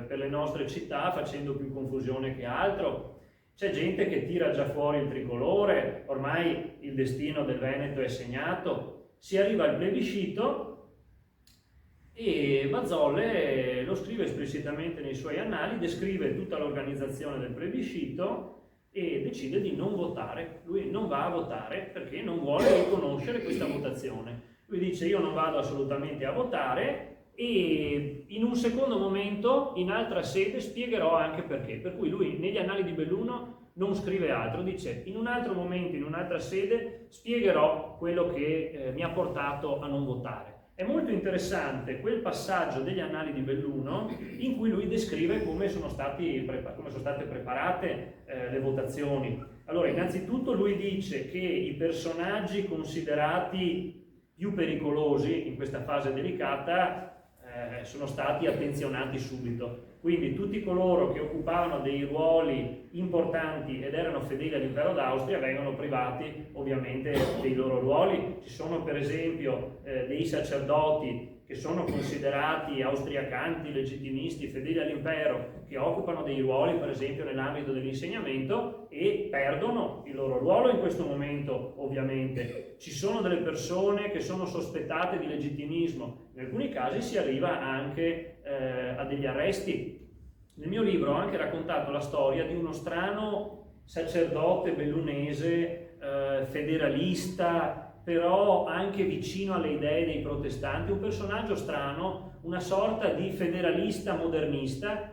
per le nostre città facendo più confusione che altro. C'è gente che tira già fuori il tricolore, ormai il destino del Veneto è segnato. Si arriva al plebiscito e Bazzola lo scrive esplicitamente nei suoi annali, descrive tutta l'organizzazione del plebiscito e decide di non votare. Lui non va a votare perché non vuole riconoscere questa votazione. Lui dice: io non vado assolutamente a votare, e in un secondo momento, in altra sede, spiegherò anche perché. Per cui lui negli annali di Belluno non scrive altro, dice: in un altro momento, in un'altra sede, spiegherò quello che mi ha portato a non votare. È molto interessante quel passaggio degli annali di Belluno in cui lui descrive come sono state preparate le votazioni. Allora, innanzitutto lui dice che i personaggi considerati più pericolosi in questa fase delicata sono stati attenzionati subito. Quindi tutti coloro che occupavano dei ruoli importanti ed erano fedeli all'impero d'Austria vengono privati ovviamente dei loro ruoli. Ci sono per esempio dei sacerdoti che sono considerati austriacanti, legittimisti, fedeli all'impero, che occupano dei ruoli per esempio nell'ambito dell'insegnamento e perdono il loro ruolo in questo momento ovviamente. Ci sono delle persone che sono sospettate di legittimismo, in alcuni casi si arriva anche a degli arresti. Nel mio libro ho anche raccontato la storia di uno strano sacerdote bellunese, federalista, però anche vicino alle idee dei protestanti, un personaggio strano, una sorta di federalista modernista,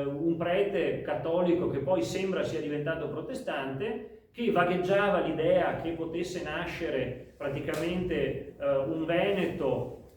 un prete cattolico che poi sembra sia diventato protestante, che vagheggiava l'idea che potesse nascere praticamente un Veneto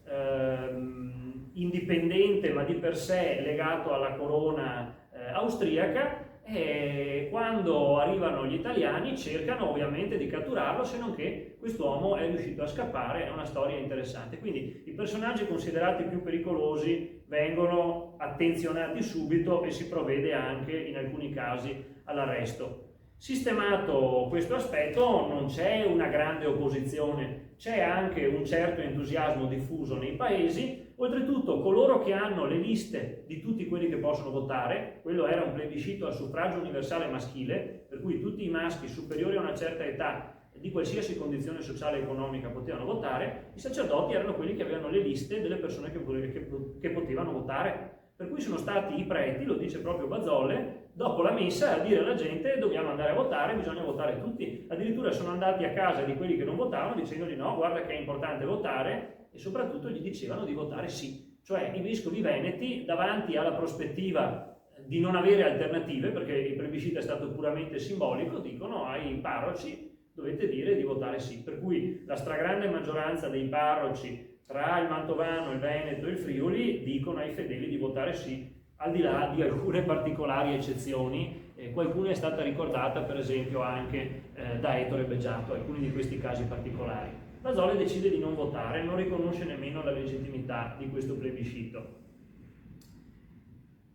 indipendente ma di per sé legato alla corona austriaca, e quando arrivano gli italiani cercano ovviamente di catturarlo, se non che quest'uomo è riuscito a scappare. È una storia interessante. Quindi i personaggi considerati più pericolosi vengono attenzionati subito e si provvede anche in alcuni casi all'arresto. Sistemato questo aspetto, non c'è una grande opposizione, c'è anche un certo entusiasmo diffuso nei paesi. Oltretutto coloro che hanno le liste di tutti quelli che possono votare, quello era un plebiscito a suffragio universale maschile, per cui tutti i maschi superiori a una certa età di qualsiasi condizione sociale e economica potevano votare, i sacerdoti erano quelli che avevano le liste delle persone che potevano votare. Per cui sono stati i preti, lo dice proprio Bazzolle, dopo la messa a dire alla gente dobbiamo andare a votare, bisogna votare tutti. Addirittura sono andati a casa di quelli che non votavano dicendogli no, guarda che è importante votare, e soprattutto gli dicevano di votare sì. Cioè i vescovi veneti, davanti alla prospettiva di non avere alternative, perché il plebiscito è stato puramente simbolico, dicono ai parroci dovete dire di votare sì. Per cui la stragrande maggioranza dei parroci tra il Mantovano, il Veneto e il Friuli dicono ai fedeli di votare sì, al di là di alcune particolari eccezioni. Qualcuna è stata ricordata per esempio anche da Ettore Beggiato, alcuni di questi casi particolari. Bazzolle decide di non votare, non riconosce nemmeno la legittimità di questo plebiscito.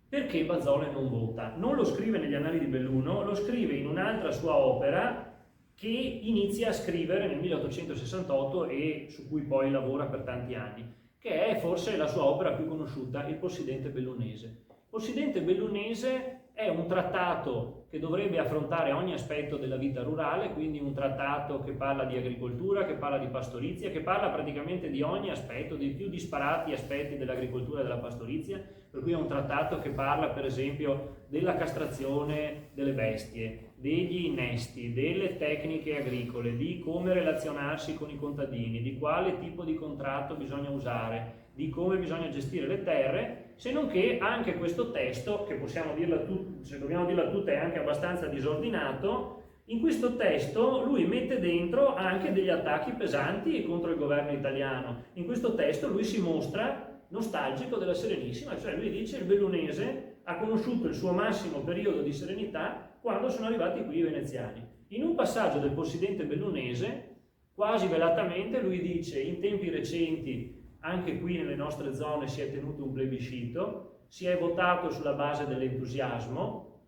Perché Bazzolle non vota? Non lo scrive negli Annali di Belluno, lo scrive in un'altra sua opera che inizia a scrivere nel 1868 e su cui poi lavora per tanti anni, che è forse la sua opera più conosciuta, il Possidente Bellunese. Il Possidente Bellunese è un trattato che dovrebbe affrontare ogni aspetto della vita rurale, quindi un trattato che parla di agricoltura, che parla di pastorizia, che parla praticamente di ogni aspetto, dei più disparati aspetti dell'agricoltura e della pastorizia, per cui è un trattato che parla per esempio della castrazione delle bestie, degli innesti, delle tecniche agricole, di come relazionarsi con i contadini, di quale tipo di contratto bisogna usare, di come bisogna gestire le terre, se non che anche questo testo, che possiamo dirla se dobbiamo dirla tutta, è anche abbastanza disordinato. In questo testo lui mette dentro anche degli attacchi pesanti contro il governo italiano. In questo testo lui si mostra nostalgico della Serenissima, cioè lui dice il bellunese ha conosciuto il suo massimo periodo di serenità quando sono arrivati qui i veneziani. In un passaggio del Possidente Bellunese, quasi velatamente, lui dice in tempi recenti anche qui nelle nostre zone si è tenuto un plebiscito, si è votato sulla base dell'entusiasmo,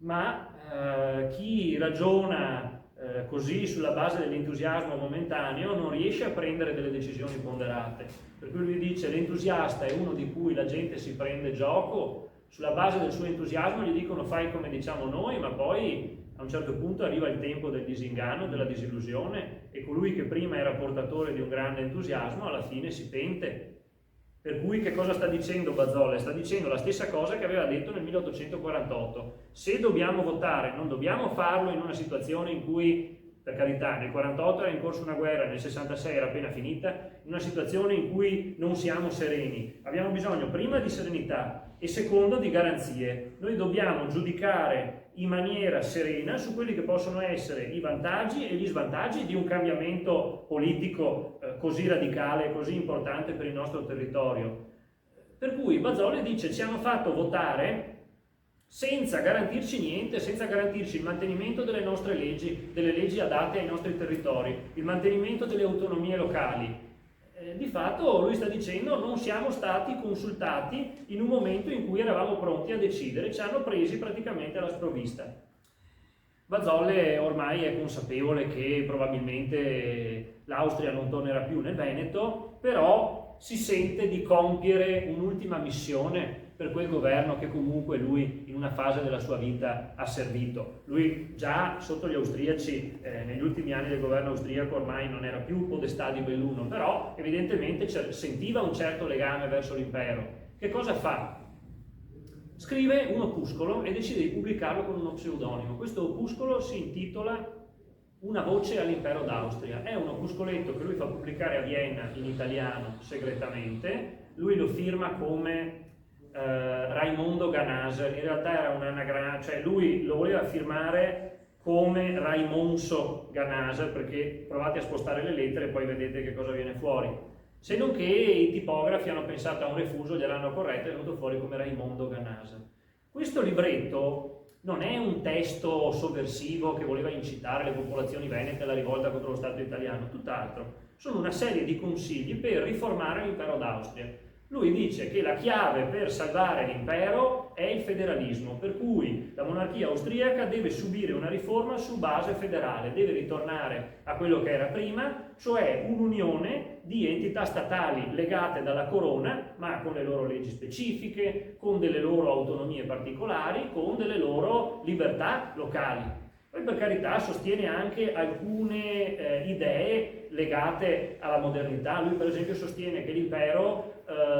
ma chi ragiona così sulla base dell'entusiasmo momentaneo non riesce a prendere delle decisioni ponderate. Per cui lui dice l'entusiasta è uno di cui la gente si prende gioco, sulla base del suo entusiasmo gli dicono fai come diciamo noi, ma poi a un certo punto arriva il tempo del disinganno, della disillusione, e colui che prima era portatore di un grande entusiasmo alla fine si pente. Per cui che cosa sta dicendo Bazzolle? Sta dicendo la stessa cosa che aveva detto nel 1848. Se dobbiamo votare, non dobbiamo farlo in una situazione in cui, per carità, nel 48 era in corso una guerra, nel 66 era appena finita, in una situazione in cui non siamo sereni. Abbiamo bisogno prima di serenità e secondo di garanzie. Noi dobbiamo giudicare in maniera serena su quelli che possono essere i vantaggi e gli svantaggi di un cambiamento politico così radicale e così importante per il nostro territorio. Per cui Bazzolle dice ci hanno fatto votare senza garantirci niente, senza garantirci il mantenimento delle nostre leggi, delle leggi adatte ai nostri territori, il mantenimento delle autonomie locali. Di fatto lui sta dicendo non siamo stati consultati in un momento in cui eravamo pronti a decidere, ci hanno presi praticamente alla sprovvista. Bazzolle ormai è consapevole che probabilmente l'Austria non tornerà più nel Veneto, però si sente di compiere un'ultima missione per quel governo che comunque lui in una fase della sua vita ha servito. Lui già sotto gli austriaci, negli ultimi anni del governo austriaco, ormai non era più podestà di Belluno, però evidentemente sentiva un certo legame verso l'impero. Che cosa fa? Scrive un opuscolo e decide di pubblicarlo con uno pseudonimo. Questo opuscolo si intitola Una voce all'impero d'Austria. È un opuscoletto che lui fa pubblicare a Vienna in italiano segretamente. Lui lo firma come Raimondo Ganaser. In realtà era un anagramma, cioè lui lo voleva firmare come Raimonso Ganaser, perché provate a spostare le lettere e poi vedete che cosa viene fuori. Se non che i tipografi hanno pensato a un refuso, gliel'hanno corretto e è venuto fuori come Raimondo Ganaser. Questo libretto non è un testo sovversivo che voleva incitare le popolazioni venete alla rivolta contro lo Stato italiano, tutt'altro. Sono una serie di consigli per riformare l'impero d'Austria. Lui dice che la chiave per salvare l'impero è il federalismo, per cui la monarchia austriaca deve subire una riforma su base federale, deve ritornare a quello che era prima, cioè un'unione di entità statali legate dalla corona, ma con le loro leggi specifiche, con delle loro autonomie particolari, con delle loro libertà locali. Poi per carità sostiene anche alcune idee legate alla modernità. Lui per esempio sostiene che l'impero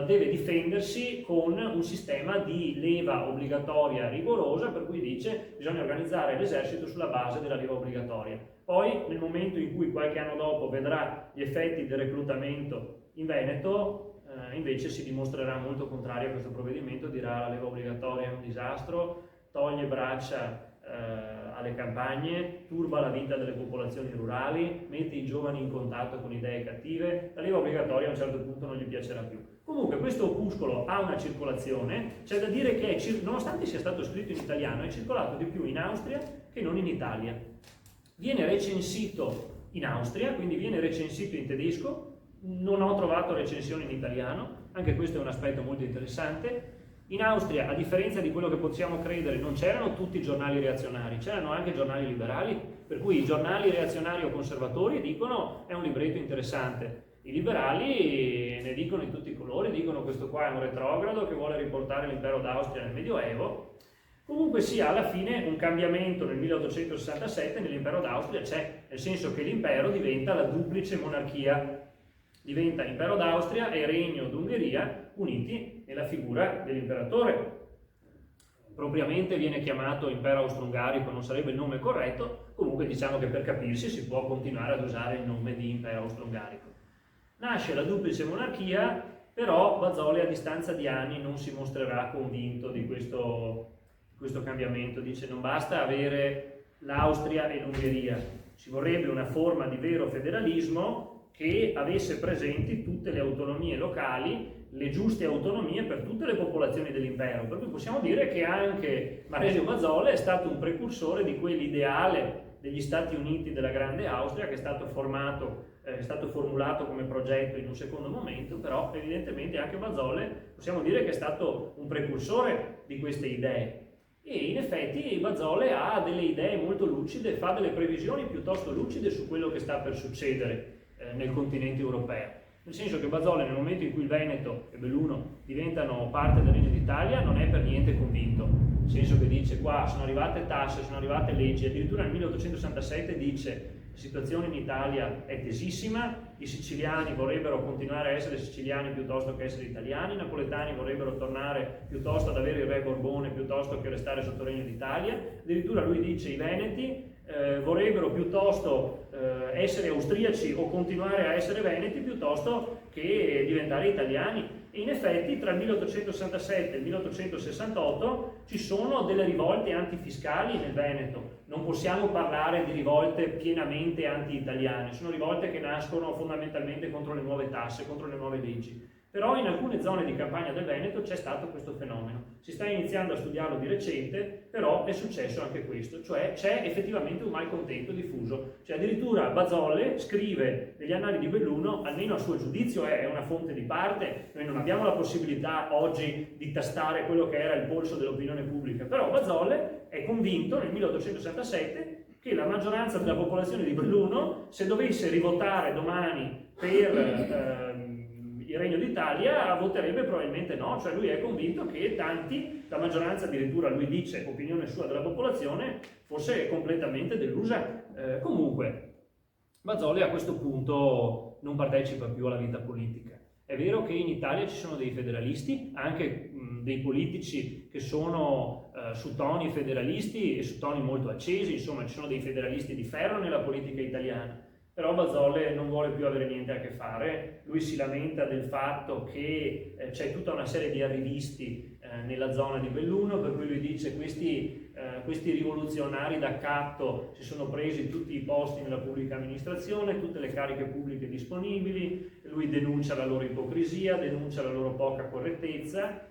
deve difendersi con un sistema di leva obbligatoria rigorosa, per cui dice che bisogna organizzare l'esercito sulla base della leva obbligatoria. Poi nel momento in cui qualche anno dopo vedrà gli effetti del reclutamento in Veneto, invece si dimostrerà molto contrario a questo provvedimento, dirà la leva obbligatoria è un disastro, toglie braccia alle campagne, turba la vita delle popolazioni rurali, mette i giovani in contatto con idee cattive, la leva obbligatoria a un certo punto non gli piacerà più. Comunque questo opuscolo ha una circolazione, c'è da dire che nonostante sia stato scritto in italiano è circolato di più in Austria che non in Italia. Viene recensito in Austria, quindi viene recensito in tedesco, non ho trovato recensione in italiano, anche questo è un aspetto molto interessante. In Austria, a differenza di quello che possiamo credere, non c'erano tutti i giornali reazionari, c'erano anche giornali liberali, per cui i giornali reazionari o conservatori dicono è un libretto interessante. I liberali ne dicono in tutti i colori, dicono questo qua è un retrogrado che vuole riportare l'impero d'Austria nel Medioevo. Comunque sia, alla fine un cambiamento nel 1867 nell'impero d'Austria c'è, nel senso che l'impero diventa la duplice monarchia. Diventa impero d'Austria e regno d'Ungheria uniti nella figura dell'imperatore. Propriamente viene chiamato impero austro-ungarico, non sarebbe il nome corretto, comunque diciamo che per capirsi si può continuare ad usare il nome di impero austro-ungarico. Nasce la duplice monarchia, però Bazzolle a distanza di anni non si mostrerà convinto di questo cambiamento. Dice non basta avere l'Austria e l'Ungheria, ci vorrebbe una forma di vero federalismo che avesse presenti tutte le autonomie locali, le giuste autonomie per tutte le popolazioni dell'impero. Per cui possiamo dire che anche Maresio Bazzolle è stato un precursore di quell'ideale degli Stati Uniti della Grande Austria che è stato formulato come progetto in un secondo momento, però evidentemente anche Bazzolle possiamo dire che è stato un precursore di queste idee. E in effetti Bazzolle ha delle idee molto lucide, fa delle previsioni piuttosto lucide su quello che sta per succedere nel continente europeo. Nel senso che Bazzolle nel momento in cui il Veneto e Belluno diventano parte del Regno d'Italia non è per niente convinto, nel senso che dice qua sono arrivate tasse, sono arrivate leggi, addirittura nel 1867 dice la situazione in Italia è tesissima, i siciliani vorrebbero continuare a essere siciliani piuttosto che essere italiani, i napoletani vorrebbero tornare piuttosto ad avere il re Borbone piuttosto che restare sotto Regno d'Italia, addirittura lui dice i veneti vorrebbero piuttosto essere austriaci o continuare a essere veneti piuttosto che diventare italiani. E in effetti tra il 1867 e il 1868 ci sono delle rivolte antifiscali nel Veneto. Non possiamo parlare di rivolte pienamente anti-italiane, sono rivolte che nascono fondamentalmente contro le nuove tasse, contro le nuove leggi. Però in alcune zone di campagna del Veneto c'è stato questo fenomeno. Si sta iniziando a studiarlo di recente, però è successo anche questo, cioè c'è effettivamente un malcontento diffuso. Cioè addirittura Bazolle scrive negli Annali di Belluno, almeno a suo giudizio è una fonte di parte, noi non abbiamo la possibilità oggi di tastare quello che era il polso dell'opinione pubblica, però Bazolle è convinto nel 1867 che la maggioranza della popolazione di Belluno, se dovesse rivotare domani per il Regno d'Italia, voterebbe probabilmente no, cioè lui è convinto che tanti, la maggioranza addirittura lui dice, opinione sua della popolazione, fosse completamente delusa. Comunque, Bazolle a questo punto non partecipa più alla vita politica. È vero che in Italia ci sono dei federalisti, anche dei politici che sono su toni federalisti e su toni molto accesi, insomma ci sono dei federalisti di ferro nella politica italiana. Però Bazolle non vuole più avere niente a che fare, lui si lamenta del fatto che c'è tutta una serie di arrivisti nella zona di Belluno, per cui lui dice questi rivoluzionari d'accatto si sono presi tutti i posti nella pubblica amministrazione, tutte le cariche pubbliche disponibili, lui denuncia la loro ipocrisia, denuncia la loro poca correttezza,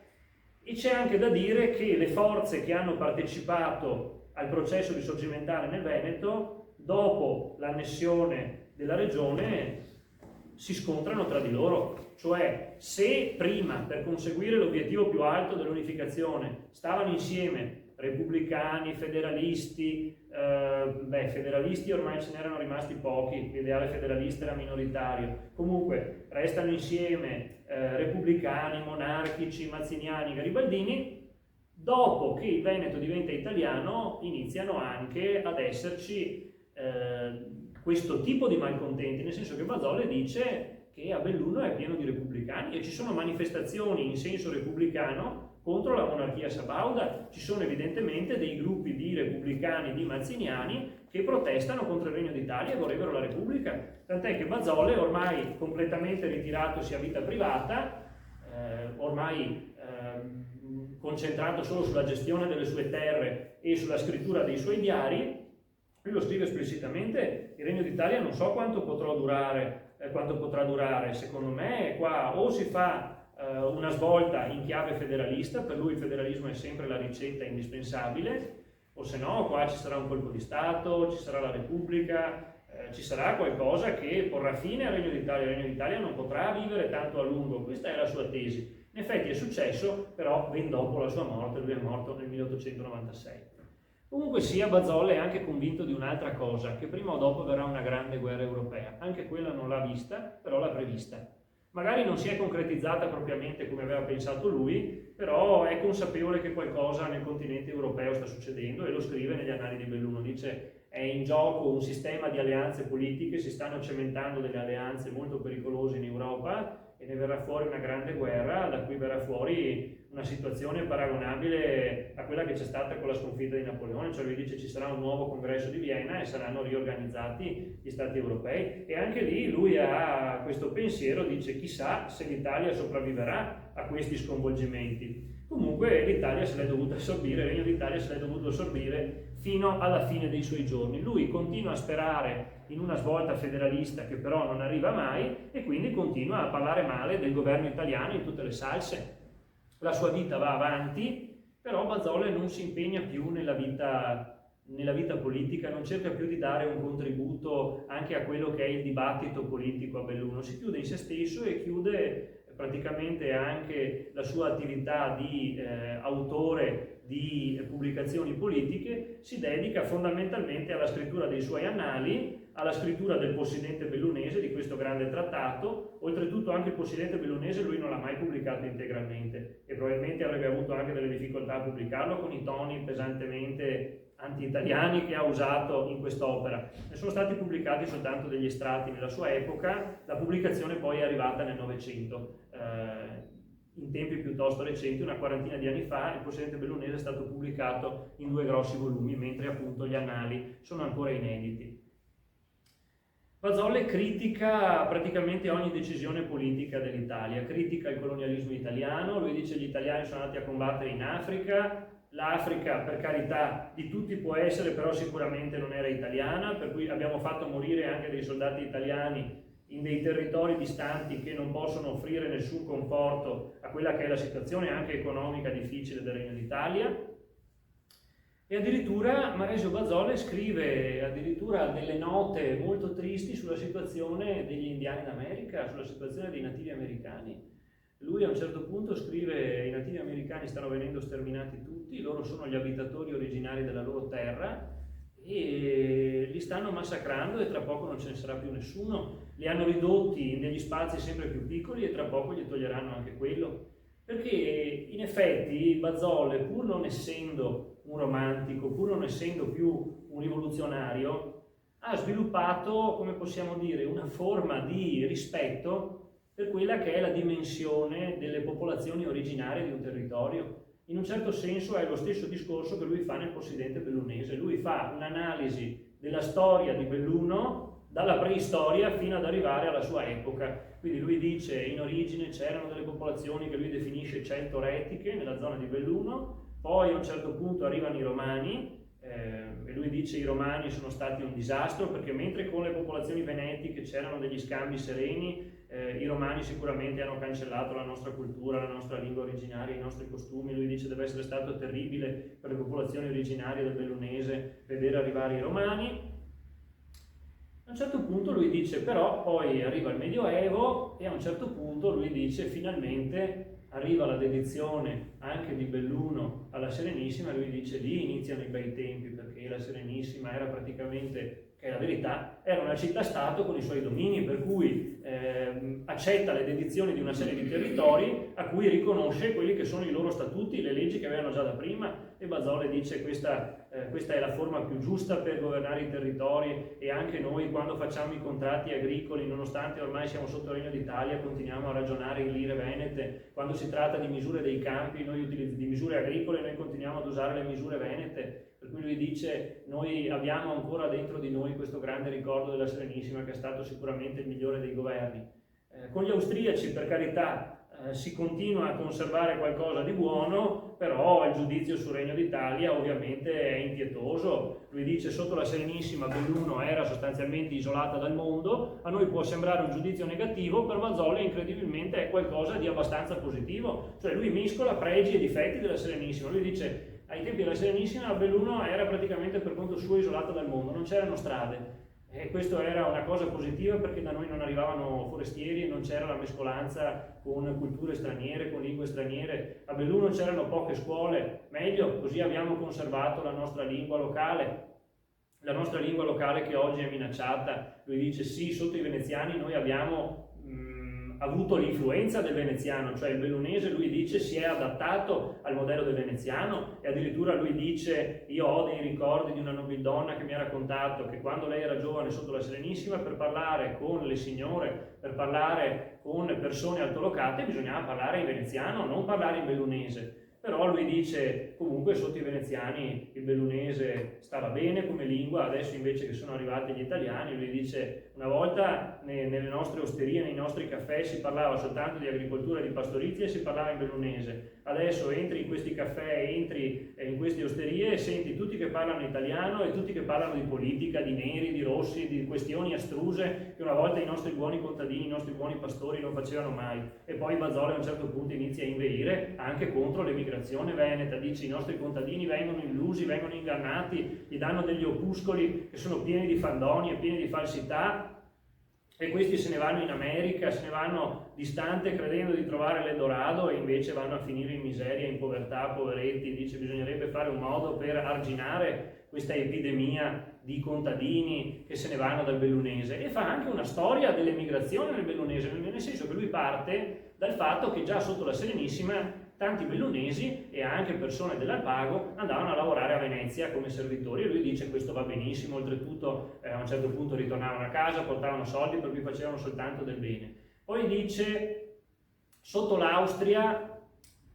e c'è anche da dire che le forze che hanno partecipato al processo risorgimentale nel Veneto dopo l'annessione della regione si scontrano tra di loro, cioè se prima per conseguire l'obiettivo più alto dell'unificazione stavano insieme repubblicani, federalisti, federalisti ormai ce n'erano rimasti pochi, l'ideale federalista era minoritario, comunque restano insieme repubblicani, monarchici, mazziniani, garibaldini. Dopo che il Veneto diventa italiano iniziano anche ad esserci questo tipo di malcontenti, nel senso che Bazolle dice che a Belluno è pieno di repubblicani e ci sono manifestazioni in senso repubblicano contro la monarchia sabauda, ci sono evidentemente dei gruppi di repubblicani, di mazziniani che protestano contro il Regno d'Italia e vorrebbero la Repubblica, tant'è che Bazolle, ormai completamente ritiratosi a vita privata, ormai concentrato solo sulla gestione delle sue terre e sulla scrittura dei suoi diari, lui lo scrive esplicitamente: il Regno d'Italia non so quanto potrà durare, secondo me qua o si fa una svolta in chiave federalista, per lui il federalismo è sempre la ricetta indispensabile, o se no qua ci sarà un colpo di Stato, ci sarà la Repubblica, ci sarà qualcosa che porrà fine al Regno d'Italia, il Regno d'Italia non potrà vivere tanto a lungo, questa è la sua tesi. In effetti è successo, però ben dopo la sua morte, lui è morto nel 1896. Comunque sia, Bazolle è anche convinto di un'altra cosa, che prima o dopo verrà una grande guerra europea. Anche quella non l'ha vista, però l'ha prevista. Magari non si è concretizzata propriamente come aveva pensato lui, però è consapevole che qualcosa nel continente europeo sta succedendo e lo scrive negli Annali di Belluno. Dice: è in gioco un sistema di alleanze politiche, si stanno cementando delle alleanze molto pericolose in Europa e ne verrà fuori una grande guerra, da cui verrà fuori una situazione paragonabile a quella che c'è stata con la sconfitta di Napoleone, cioè lui dice ci sarà un nuovo congresso di Vienna e saranno riorganizzati gli stati europei, e anche lì lui ha questo pensiero, dice chissà se l'Italia sopravviverà a questi sconvolgimenti. Comunque l'Italia se l'è dovuta assorbire, il Regno d'Italia se l'è dovuto assorbire fino alla fine dei suoi giorni. Lui continua a sperare in una svolta federalista che però non arriva mai e quindi continua a parlare male del governo italiano in tutte le salse. La sua vita va avanti, però Bazolle non si impegna più nella vita politica, non cerca più di dare un contributo anche a quello che è il dibattito politico a Belluno, si chiude in se stesso e chiude praticamente anche la sua attività di autore di pubblicazioni politiche, si dedica fondamentalmente alla scrittura dei suoi annali, alla scrittura del Possidente bellunese, di questo grande trattato. Oltretutto anche il Possidente bellunese lui non l'ha mai pubblicato integralmente e probabilmente avrebbe avuto anche delle difficoltà a pubblicarlo con i toni pesantemente anti-italiani che ha usato in quest'opera. Ne sono stati pubblicati soltanto degli estratti nella sua epoca, la pubblicazione poi è arrivata nel Novecento. In tempi piuttosto recenti, una quarantina di anni fa, il Possidente bellunese è stato pubblicato in 2 grossi volumi, mentre appunto gli annali sono ancora inediti. Bazolle critica praticamente ogni decisione politica dell'Italia, critica il colonialismo italiano, lui dice gli italiani sono andati a combattere in Africa, l'Africa per carità di tutti può essere, però sicuramente non era italiana, per cui abbiamo fatto morire anche dei soldati italiani in dei territori distanti che non possono offrire nessun conforto a quella che è la situazione anche economica difficile del Regno d'Italia. E addirittura Maresio Bazzolle scrive addirittura delle note molto tristi sulla situazione degli indiani d'America, sulla situazione dei nativi americani. Lui a un certo punto scrive: i nativi americani stanno venendo sterminati tutti, loro sono gli abitatori originari della loro terra e li stanno massacrando e tra poco non ce ne sarà più nessuno. Li hanno ridotti in degli spazi sempre più piccoli e tra poco gli toglieranno anche quello. Perché in effetti Bazzolle, pur non essendo un romantico, pur non essendo più un rivoluzionario, ha sviluppato, come possiamo dire, una forma di rispetto per quella che è la dimensione delle popolazioni originarie di un territorio. In un certo senso è lo stesso discorso che lui fa nel Possidente bellunese. Lui fa un'analisi della storia di Belluno dalla preistoria fino ad arrivare alla sua epoca. Quindi lui dice: in origine c'erano delle popolazioni che lui definisce celto-retiche nella zona di Belluno, poi a un certo punto arrivano i Romani, e lui dice i Romani sono stati un disastro, perché mentre con le popolazioni venetiche c'erano degli scambi sereni, i Romani sicuramente hanno cancellato la nostra cultura, la nostra lingua originaria, i nostri costumi. Lui dice deve essere stato terribile per le popolazioni originarie del Bellunese vedere arrivare i Romani. A un certo punto lui dice però poi arriva il Medioevo e a un certo punto lui dice finalmente arriva la dedizione anche di Belluno alla Serenissima, e lui dice lì iniziano i bei tempi, perché la Serenissima era praticamente, che è la verità, era una città-stato con i suoi domini, per cui accetta le dedizioni di una serie di territori a cui riconosce quelli che sono i loro statuti, le leggi che avevano già da prima, e Bazzolle dice questa è la forma più giusta per governare i territori, e anche noi quando facciamo i contratti agricoli, nonostante ormai siamo sotto il Regno d'Italia, continuiamo a ragionare in lire venete. Quando si tratta di misure dei campi, di misure agricole, noi continuiamo ad usare le misure venete. Per cui lui dice noi abbiamo ancora dentro di noi questo grande ricordo della Serenissima, che è stato sicuramente il migliore dei governi. Con gli austriaci, per carità, si continua a conservare qualcosa di buono, però il giudizio sul Regno d'Italia ovviamente è impietoso. Lui dice sotto la Serenissima Belluno era sostanzialmente isolata dal mondo. A noi può sembrare un giudizio negativo, per Bazzolle incredibilmente è qualcosa di abbastanza positivo, cioè lui mescola pregi e difetti della Serenissima. Lui dice ai tempi della Serenissima Belluno era praticamente per conto suo isolata dal mondo, non c'erano strade. E questo era una cosa positiva, perché da noi non arrivavano forestieri e non c'era la mescolanza con culture straniere, con lingue straniere. A Belluno c'erano poche scuole, meglio, così abbiamo conservato la nostra lingua locale che oggi è minacciata. Lui dice sì, sotto i veneziani noi abbiamo avuto l'influenza del veneziano, cioè il bellunese, lui dice, si è adattato al modello del veneziano, e addirittura lui dice io ho dei ricordi di una nobildonna che mi ha raccontato che quando lei era giovane sotto la Serenissima, per parlare con le signore, per parlare con persone altolocate, bisognava parlare in veneziano, non parlare in bellunese. Però lui dice comunque sotto i veneziani il bellunese stava bene come lingua, adesso invece che sono arrivati gli italiani, lui dice una volta nelle nostre osterie, nei nostri caffè si parlava soltanto di agricoltura e di pastorizia e si parlava in bellunese. Adesso entri in questi caffè, entri in queste osterie e senti tutti che parlano italiano e tutti che parlano di politica, di neri, di rossi, di questioni astruse che una volta i nostri buoni contadini, i nostri buoni pastori non facevano mai. E poi Bazzolle a un certo punto inizia a inveire anche contro l'emigrazione veneta, dice i nostri contadini vengono illusi, vengono ingannati, gli danno degli opuscoli che sono pieni di fandoni e pieni di falsità, e questi se ne vanno in America, se ne vanno distante credendo di trovare l'Eldorado, e invece vanno a finire in miseria, in povertà, poveretti. Dice bisognerebbe fare un modo per arginare questa epidemia di contadini che se ne vanno dal bellunese, e fa anche una storia dell'emigrazione nel bellunese, nel senso che lui parte dal fatto che già sotto la Serenissima tanti bellunesi e anche persone dell'Alpago andavano a lavorare a Venezia come servitori, e lui dice questo va benissimo, oltretutto a un certo punto ritornavano a casa, portavano soldi, per cui facevano soltanto del bene. Poi dice sotto l'Austria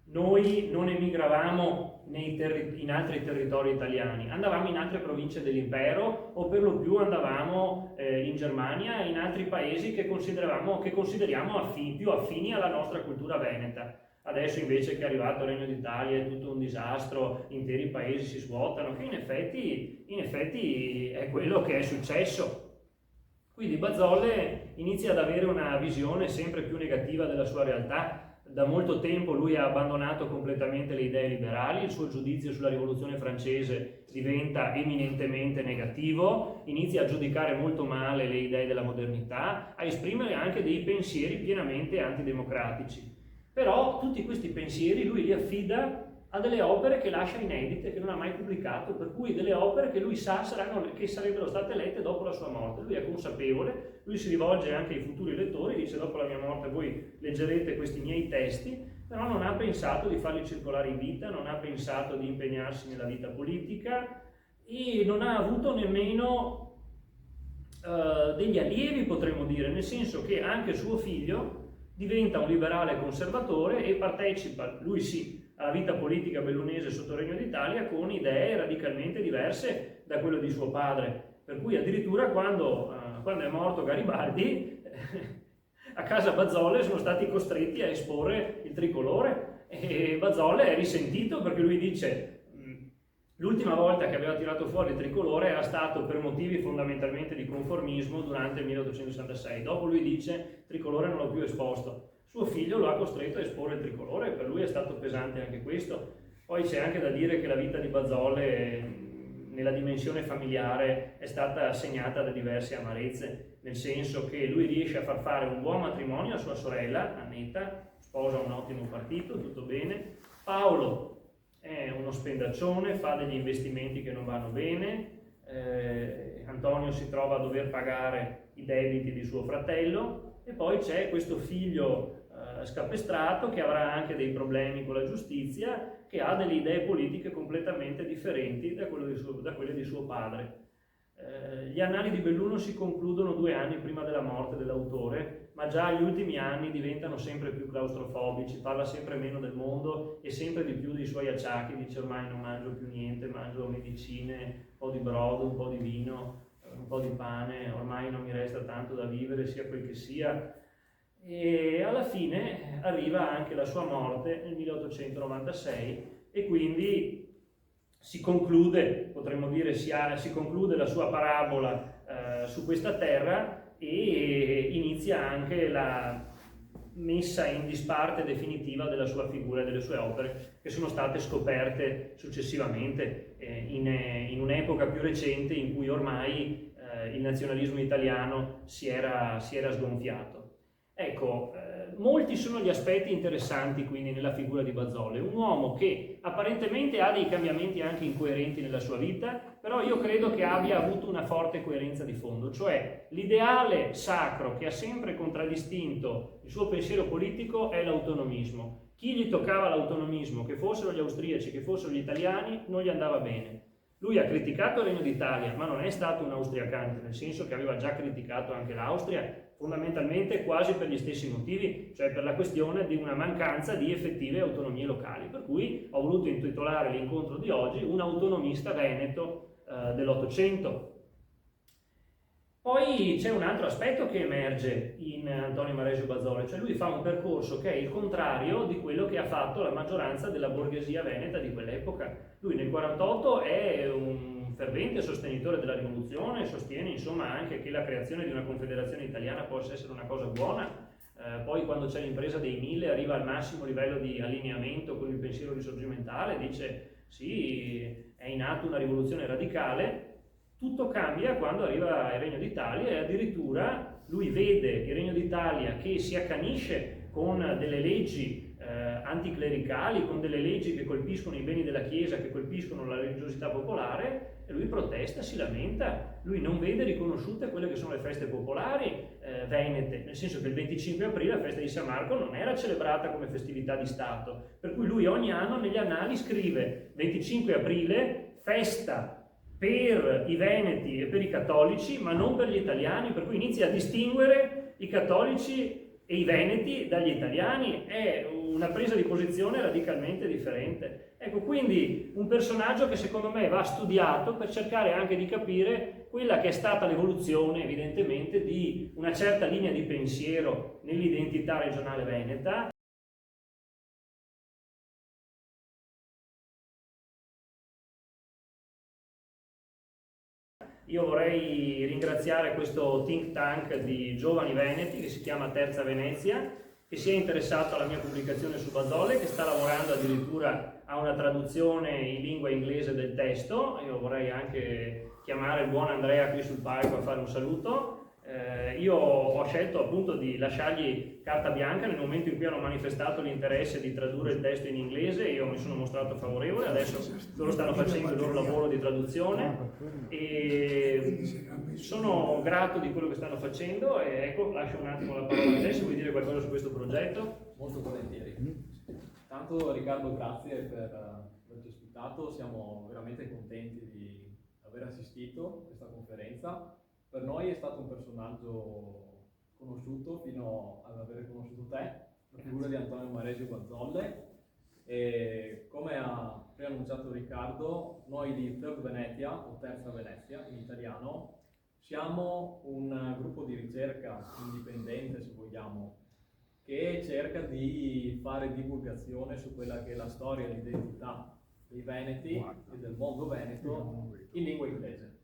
noi non emigravamo in altri territori italiani, andavamo in altre province dell'impero, o per lo più andavamo in Germania e in altri paesi che consideriamo più affini alla nostra cultura veneta. Adesso invece che è arrivato il Regno d'Italia è tutto un disastro, interi paesi si svuotano, che in effetti è quello che è successo. Quindi Bazzolle inizia ad avere una visione sempre più negativa della sua realtà. Da molto tempo lui ha abbandonato completamente le idee liberali, il suo giudizio sulla rivoluzione francese diventa eminentemente negativo, inizia a giudicare molto male le idee della modernità, a esprimere anche dei pensieri pienamente antidemocratici. Però tutti questi pensieri lui li affida a delle opere che lascia inedite, che non ha mai pubblicato, per cui delle opere che lui sa che sarebbero state lette dopo la sua morte. Lui è consapevole, lui si rivolge anche ai futuri lettori, dice: dopo la mia morte voi leggerete questi miei testi, però non ha pensato di farli circolare in vita, non ha pensato di impegnarsi nella vita politica e non ha avuto nemmeno degli allievi, potremmo dire, nel senso che anche suo figlio diventa un liberale conservatore e partecipa, lui sì, alla vita politica bellunese sotto il Regno d'Italia con idee radicalmente diverse da quelle di suo padre, per cui addirittura quando è morto Garibaldi a casa Bazzolle sono stati costretti a esporre il tricolore e Bazzolle è risentito perché lui dice: l'ultima volta che aveva tirato fuori il tricolore era stato per motivi fondamentalmente di conformismo durante il 1866. Dopo lui dice: tricolore non l'ho più esposto. Suo figlio lo ha costretto a esporre il tricolore, per lui è stato pesante anche questo. Poi c'è anche da dire che la vita di Bazzolle nella dimensione familiare è stata segnata da diverse amarezze, nel senso che lui riesce a far fare un buon matrimonio a sua sorella, Annetta, sposa un ottimo partito, tutto bene. Paolo è uno spendaccione, fa degli investimenti che non vanno bene, Antonio si trova a dover pagare i debiti di suo fratello e poi c'è questo figlio scapestrato che avrà anche dei problemi con la giustizia, che ha delle idee politiche completamente differenti da quelle di suo padre. Gli annali di Belluno si concludono 2 anni prima della morte dell'autore, ma già gli ultimi anni diventano sempre più claustrofobici, parla sempre meno del mondo e sempre di più dei suoi acciacchi, dice: ormai non mangio più niente, mangio medicine, un po' di brodo, un po' di vino, un po' di pane, ormai non mi resta tanto da vivere, sia quel che sia. E alla fine arriva anche la sua morte nel 1896 e quindi si conclude, potremmo dire, si conclude la sua parabola su questa terra e inizia anche la messa in disparte definitiva della sua figura e delle sue opere, che sono state scoperte successivamente in un'epoca più recente in cui ormai il nazionalismo italiano si era sgonfiato. Ecco, molti sono gli aspetti interessanti quindi nella figura di Bazzolle, un uomo che apparentemente ha dei cambiamenti anche incoerenti nella sua vita, però io credo che abbia avuto una forte coerenza di fondo, cioè l'ideale sacro che ha sempre contraddistinto il suo pensiero politico è l'autonomismo. Chi gli toccava l'autonomismo, che fossero gli austriaci, che fossero gli italiani, non gli andava bene. Lui ha criticato il Regno d'Italia, ma non è stato un austriacante, nel senso che aveva già criticato anche l'Austria, fondamentalmente quasi per gli stessi motivi, cioè per la questione di una mancanza di effettive autonomie locali, per cui ho voluto intitolare l'incontro di oggi Un autonomista veneto dell'Ottocento. Poi c'è un altro aspetto che emerge in Antonio Maresio Bazzolle, cioè lui fa un percorso che è il contrario di quello che ha fatto la maggioranza della borghesia veneta di quell'epoca. Lui nel 1948 è un fervente sostenitore della rivoluzione, sostiene insomma anche che la creazione di una confederazione italiana possa essere una cosa buona, poi quando c'è l'impresa dei 1000 arriva al massimo livello di allineamento con il pensiero risorgimentale, dice sì, è in atto una rivoluzione radicale. Tutto cambia quando arriva il Regno d'Italia e addirittura lui vede il Regno d'Italia che si accanisce con delle leggi anticlericali, con delle leggi che colpiscono i beni della Chiesa, che colpiscono la religiosità popolare, e lui protesta, si lamenta. Lui non vede riconosciute quelle che sono le feste popolari venete, nel senso che il 25 aprile la festa di San Marco non era celebrata come festività di Stato, per cui lui ogni anno negli annali scrive 25 aprile, festa per i veneti e per i cattolici, ma non per gli italiani, per cui inizia a distinguere i cattolici e i veneti dagli italiani. È una presa di posizione radicalmente differente. Ecco, quindi un personaggio che secondo me va studiato per cercare anche di capire quella che è stata l'evoluzione, evidentemente, di una certa linea di pensiero nell'identità regionale veneta, Io vorrei ringraziare questo think tank di giovani veneti che si chiama Terza Venezia, che si è interessato alla mia pubblicazione su Bazzolle, che sta lavorando addirittura a una traduzione in lingua inglese del testo. Io vorrei anche chiamare il buon Andrea qui sul palco a fare un saluto. Io ho scelto appunto di lasciargli carta bianca nel momento in cui hanno manifestato l'interesse di tradurre il testo in inglese. Io mi sono mostrato favorevole, adesso loro stanno facendo il loro lavoro di traduzione e sono grato di quello che stanno facendo. E ecco, lascio un attimo la parola a te se vuoi dire qualcosa su questo progetto.
Molto volentieri. Tanto Riccardo, grazie per averci ospitato, siamo veramente contenti di aver assistito a questa conferenza. Per noi è stato un personaggio conosciuto fino ad aver conosciuto te, la figura di Antonio Maresio Bazzolle, e come ha preannunciato Riccardo, noi di Third Venetia, o Terza Venezia in italiano, siamo un gruppo di ricerca indipendente, se vogliamo, che cerca di fare divulgazione su quella che è la storia e l'identità dei Veneti e del mondo veneto in lingua inglese.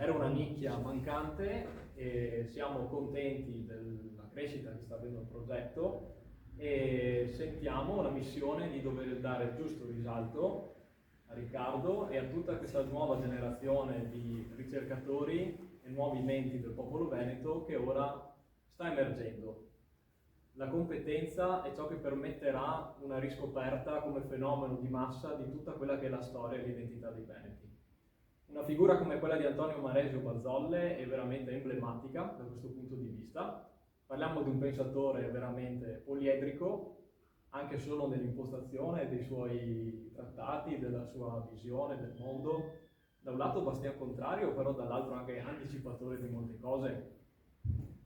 Era una nicchia mancante e siamo contenti della crescita che sta avendo il progetto e sentiamo la missione di dover dare il giusto risalto a Riccardo e a tutta questa nuova generazione di ricercatori e nuovi menti del popolo veneto che ora sta emergendo. La competenza è ciò che permetterà una riscoperta come fenomeno di massa di tutta quella che è la storia e l'identità dei Veneti. Una figura come quella di Antonio Maresio Bazzolle è veramente emblematica da questo punto di vista. Parliamo di un pensatore veramente poliedrico, anche solo nell'impostazione dei suoi trattati, della sua visione del mondo. Da un lato bastian contrario, però dall'altro anche anticipatore di molte cose.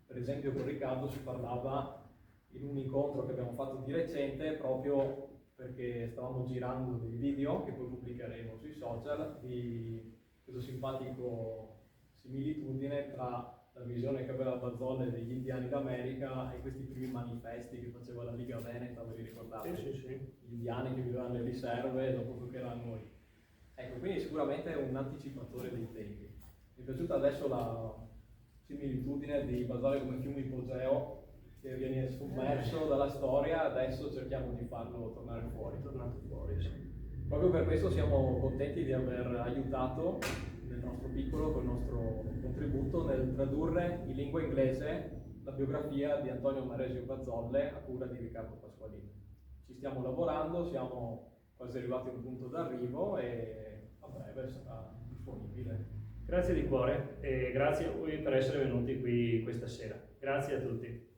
Per esempio con Riccardo si parlava in un incontro che abbiamo fatto di recente, proprio perché stavamo girando dei video che poi pubblicheremo sui social, di questo simpatico similitudine tra la visione che aveva Bazzolle degli indiani d'America e questi primi manifesti che faceva la Liga Veneta, ve li ricordate?
Sì, sì, sì.
Gli indiani che vivevano nelle riserve e dopo che erano noi. Ecco, quindi sicuramente è un anticipatore dei tempi. Mi è piaciuta adesso la similitudine di Bazzolle come fiume ipogeo che viene sommerso dalla storia, adesso cerchiamo di farlo tornare fuori.
Tornato fuori, sì.
Proprio per questo siamo contenti di aver aiutato nel nostro piccolo, col nostro contributo, nel tradurre in lingua inglese la biografia di Antonio Maresio Bazzolle a cura di Riccardo Pasqualini. Ci stiamo lavorando, siamo quasi arrivati a un punto d'arrivo e a breve sarà disponibile.
Grazie di cuore e grazie a voi per essere venuti qui questa sera. Grazie a tutti.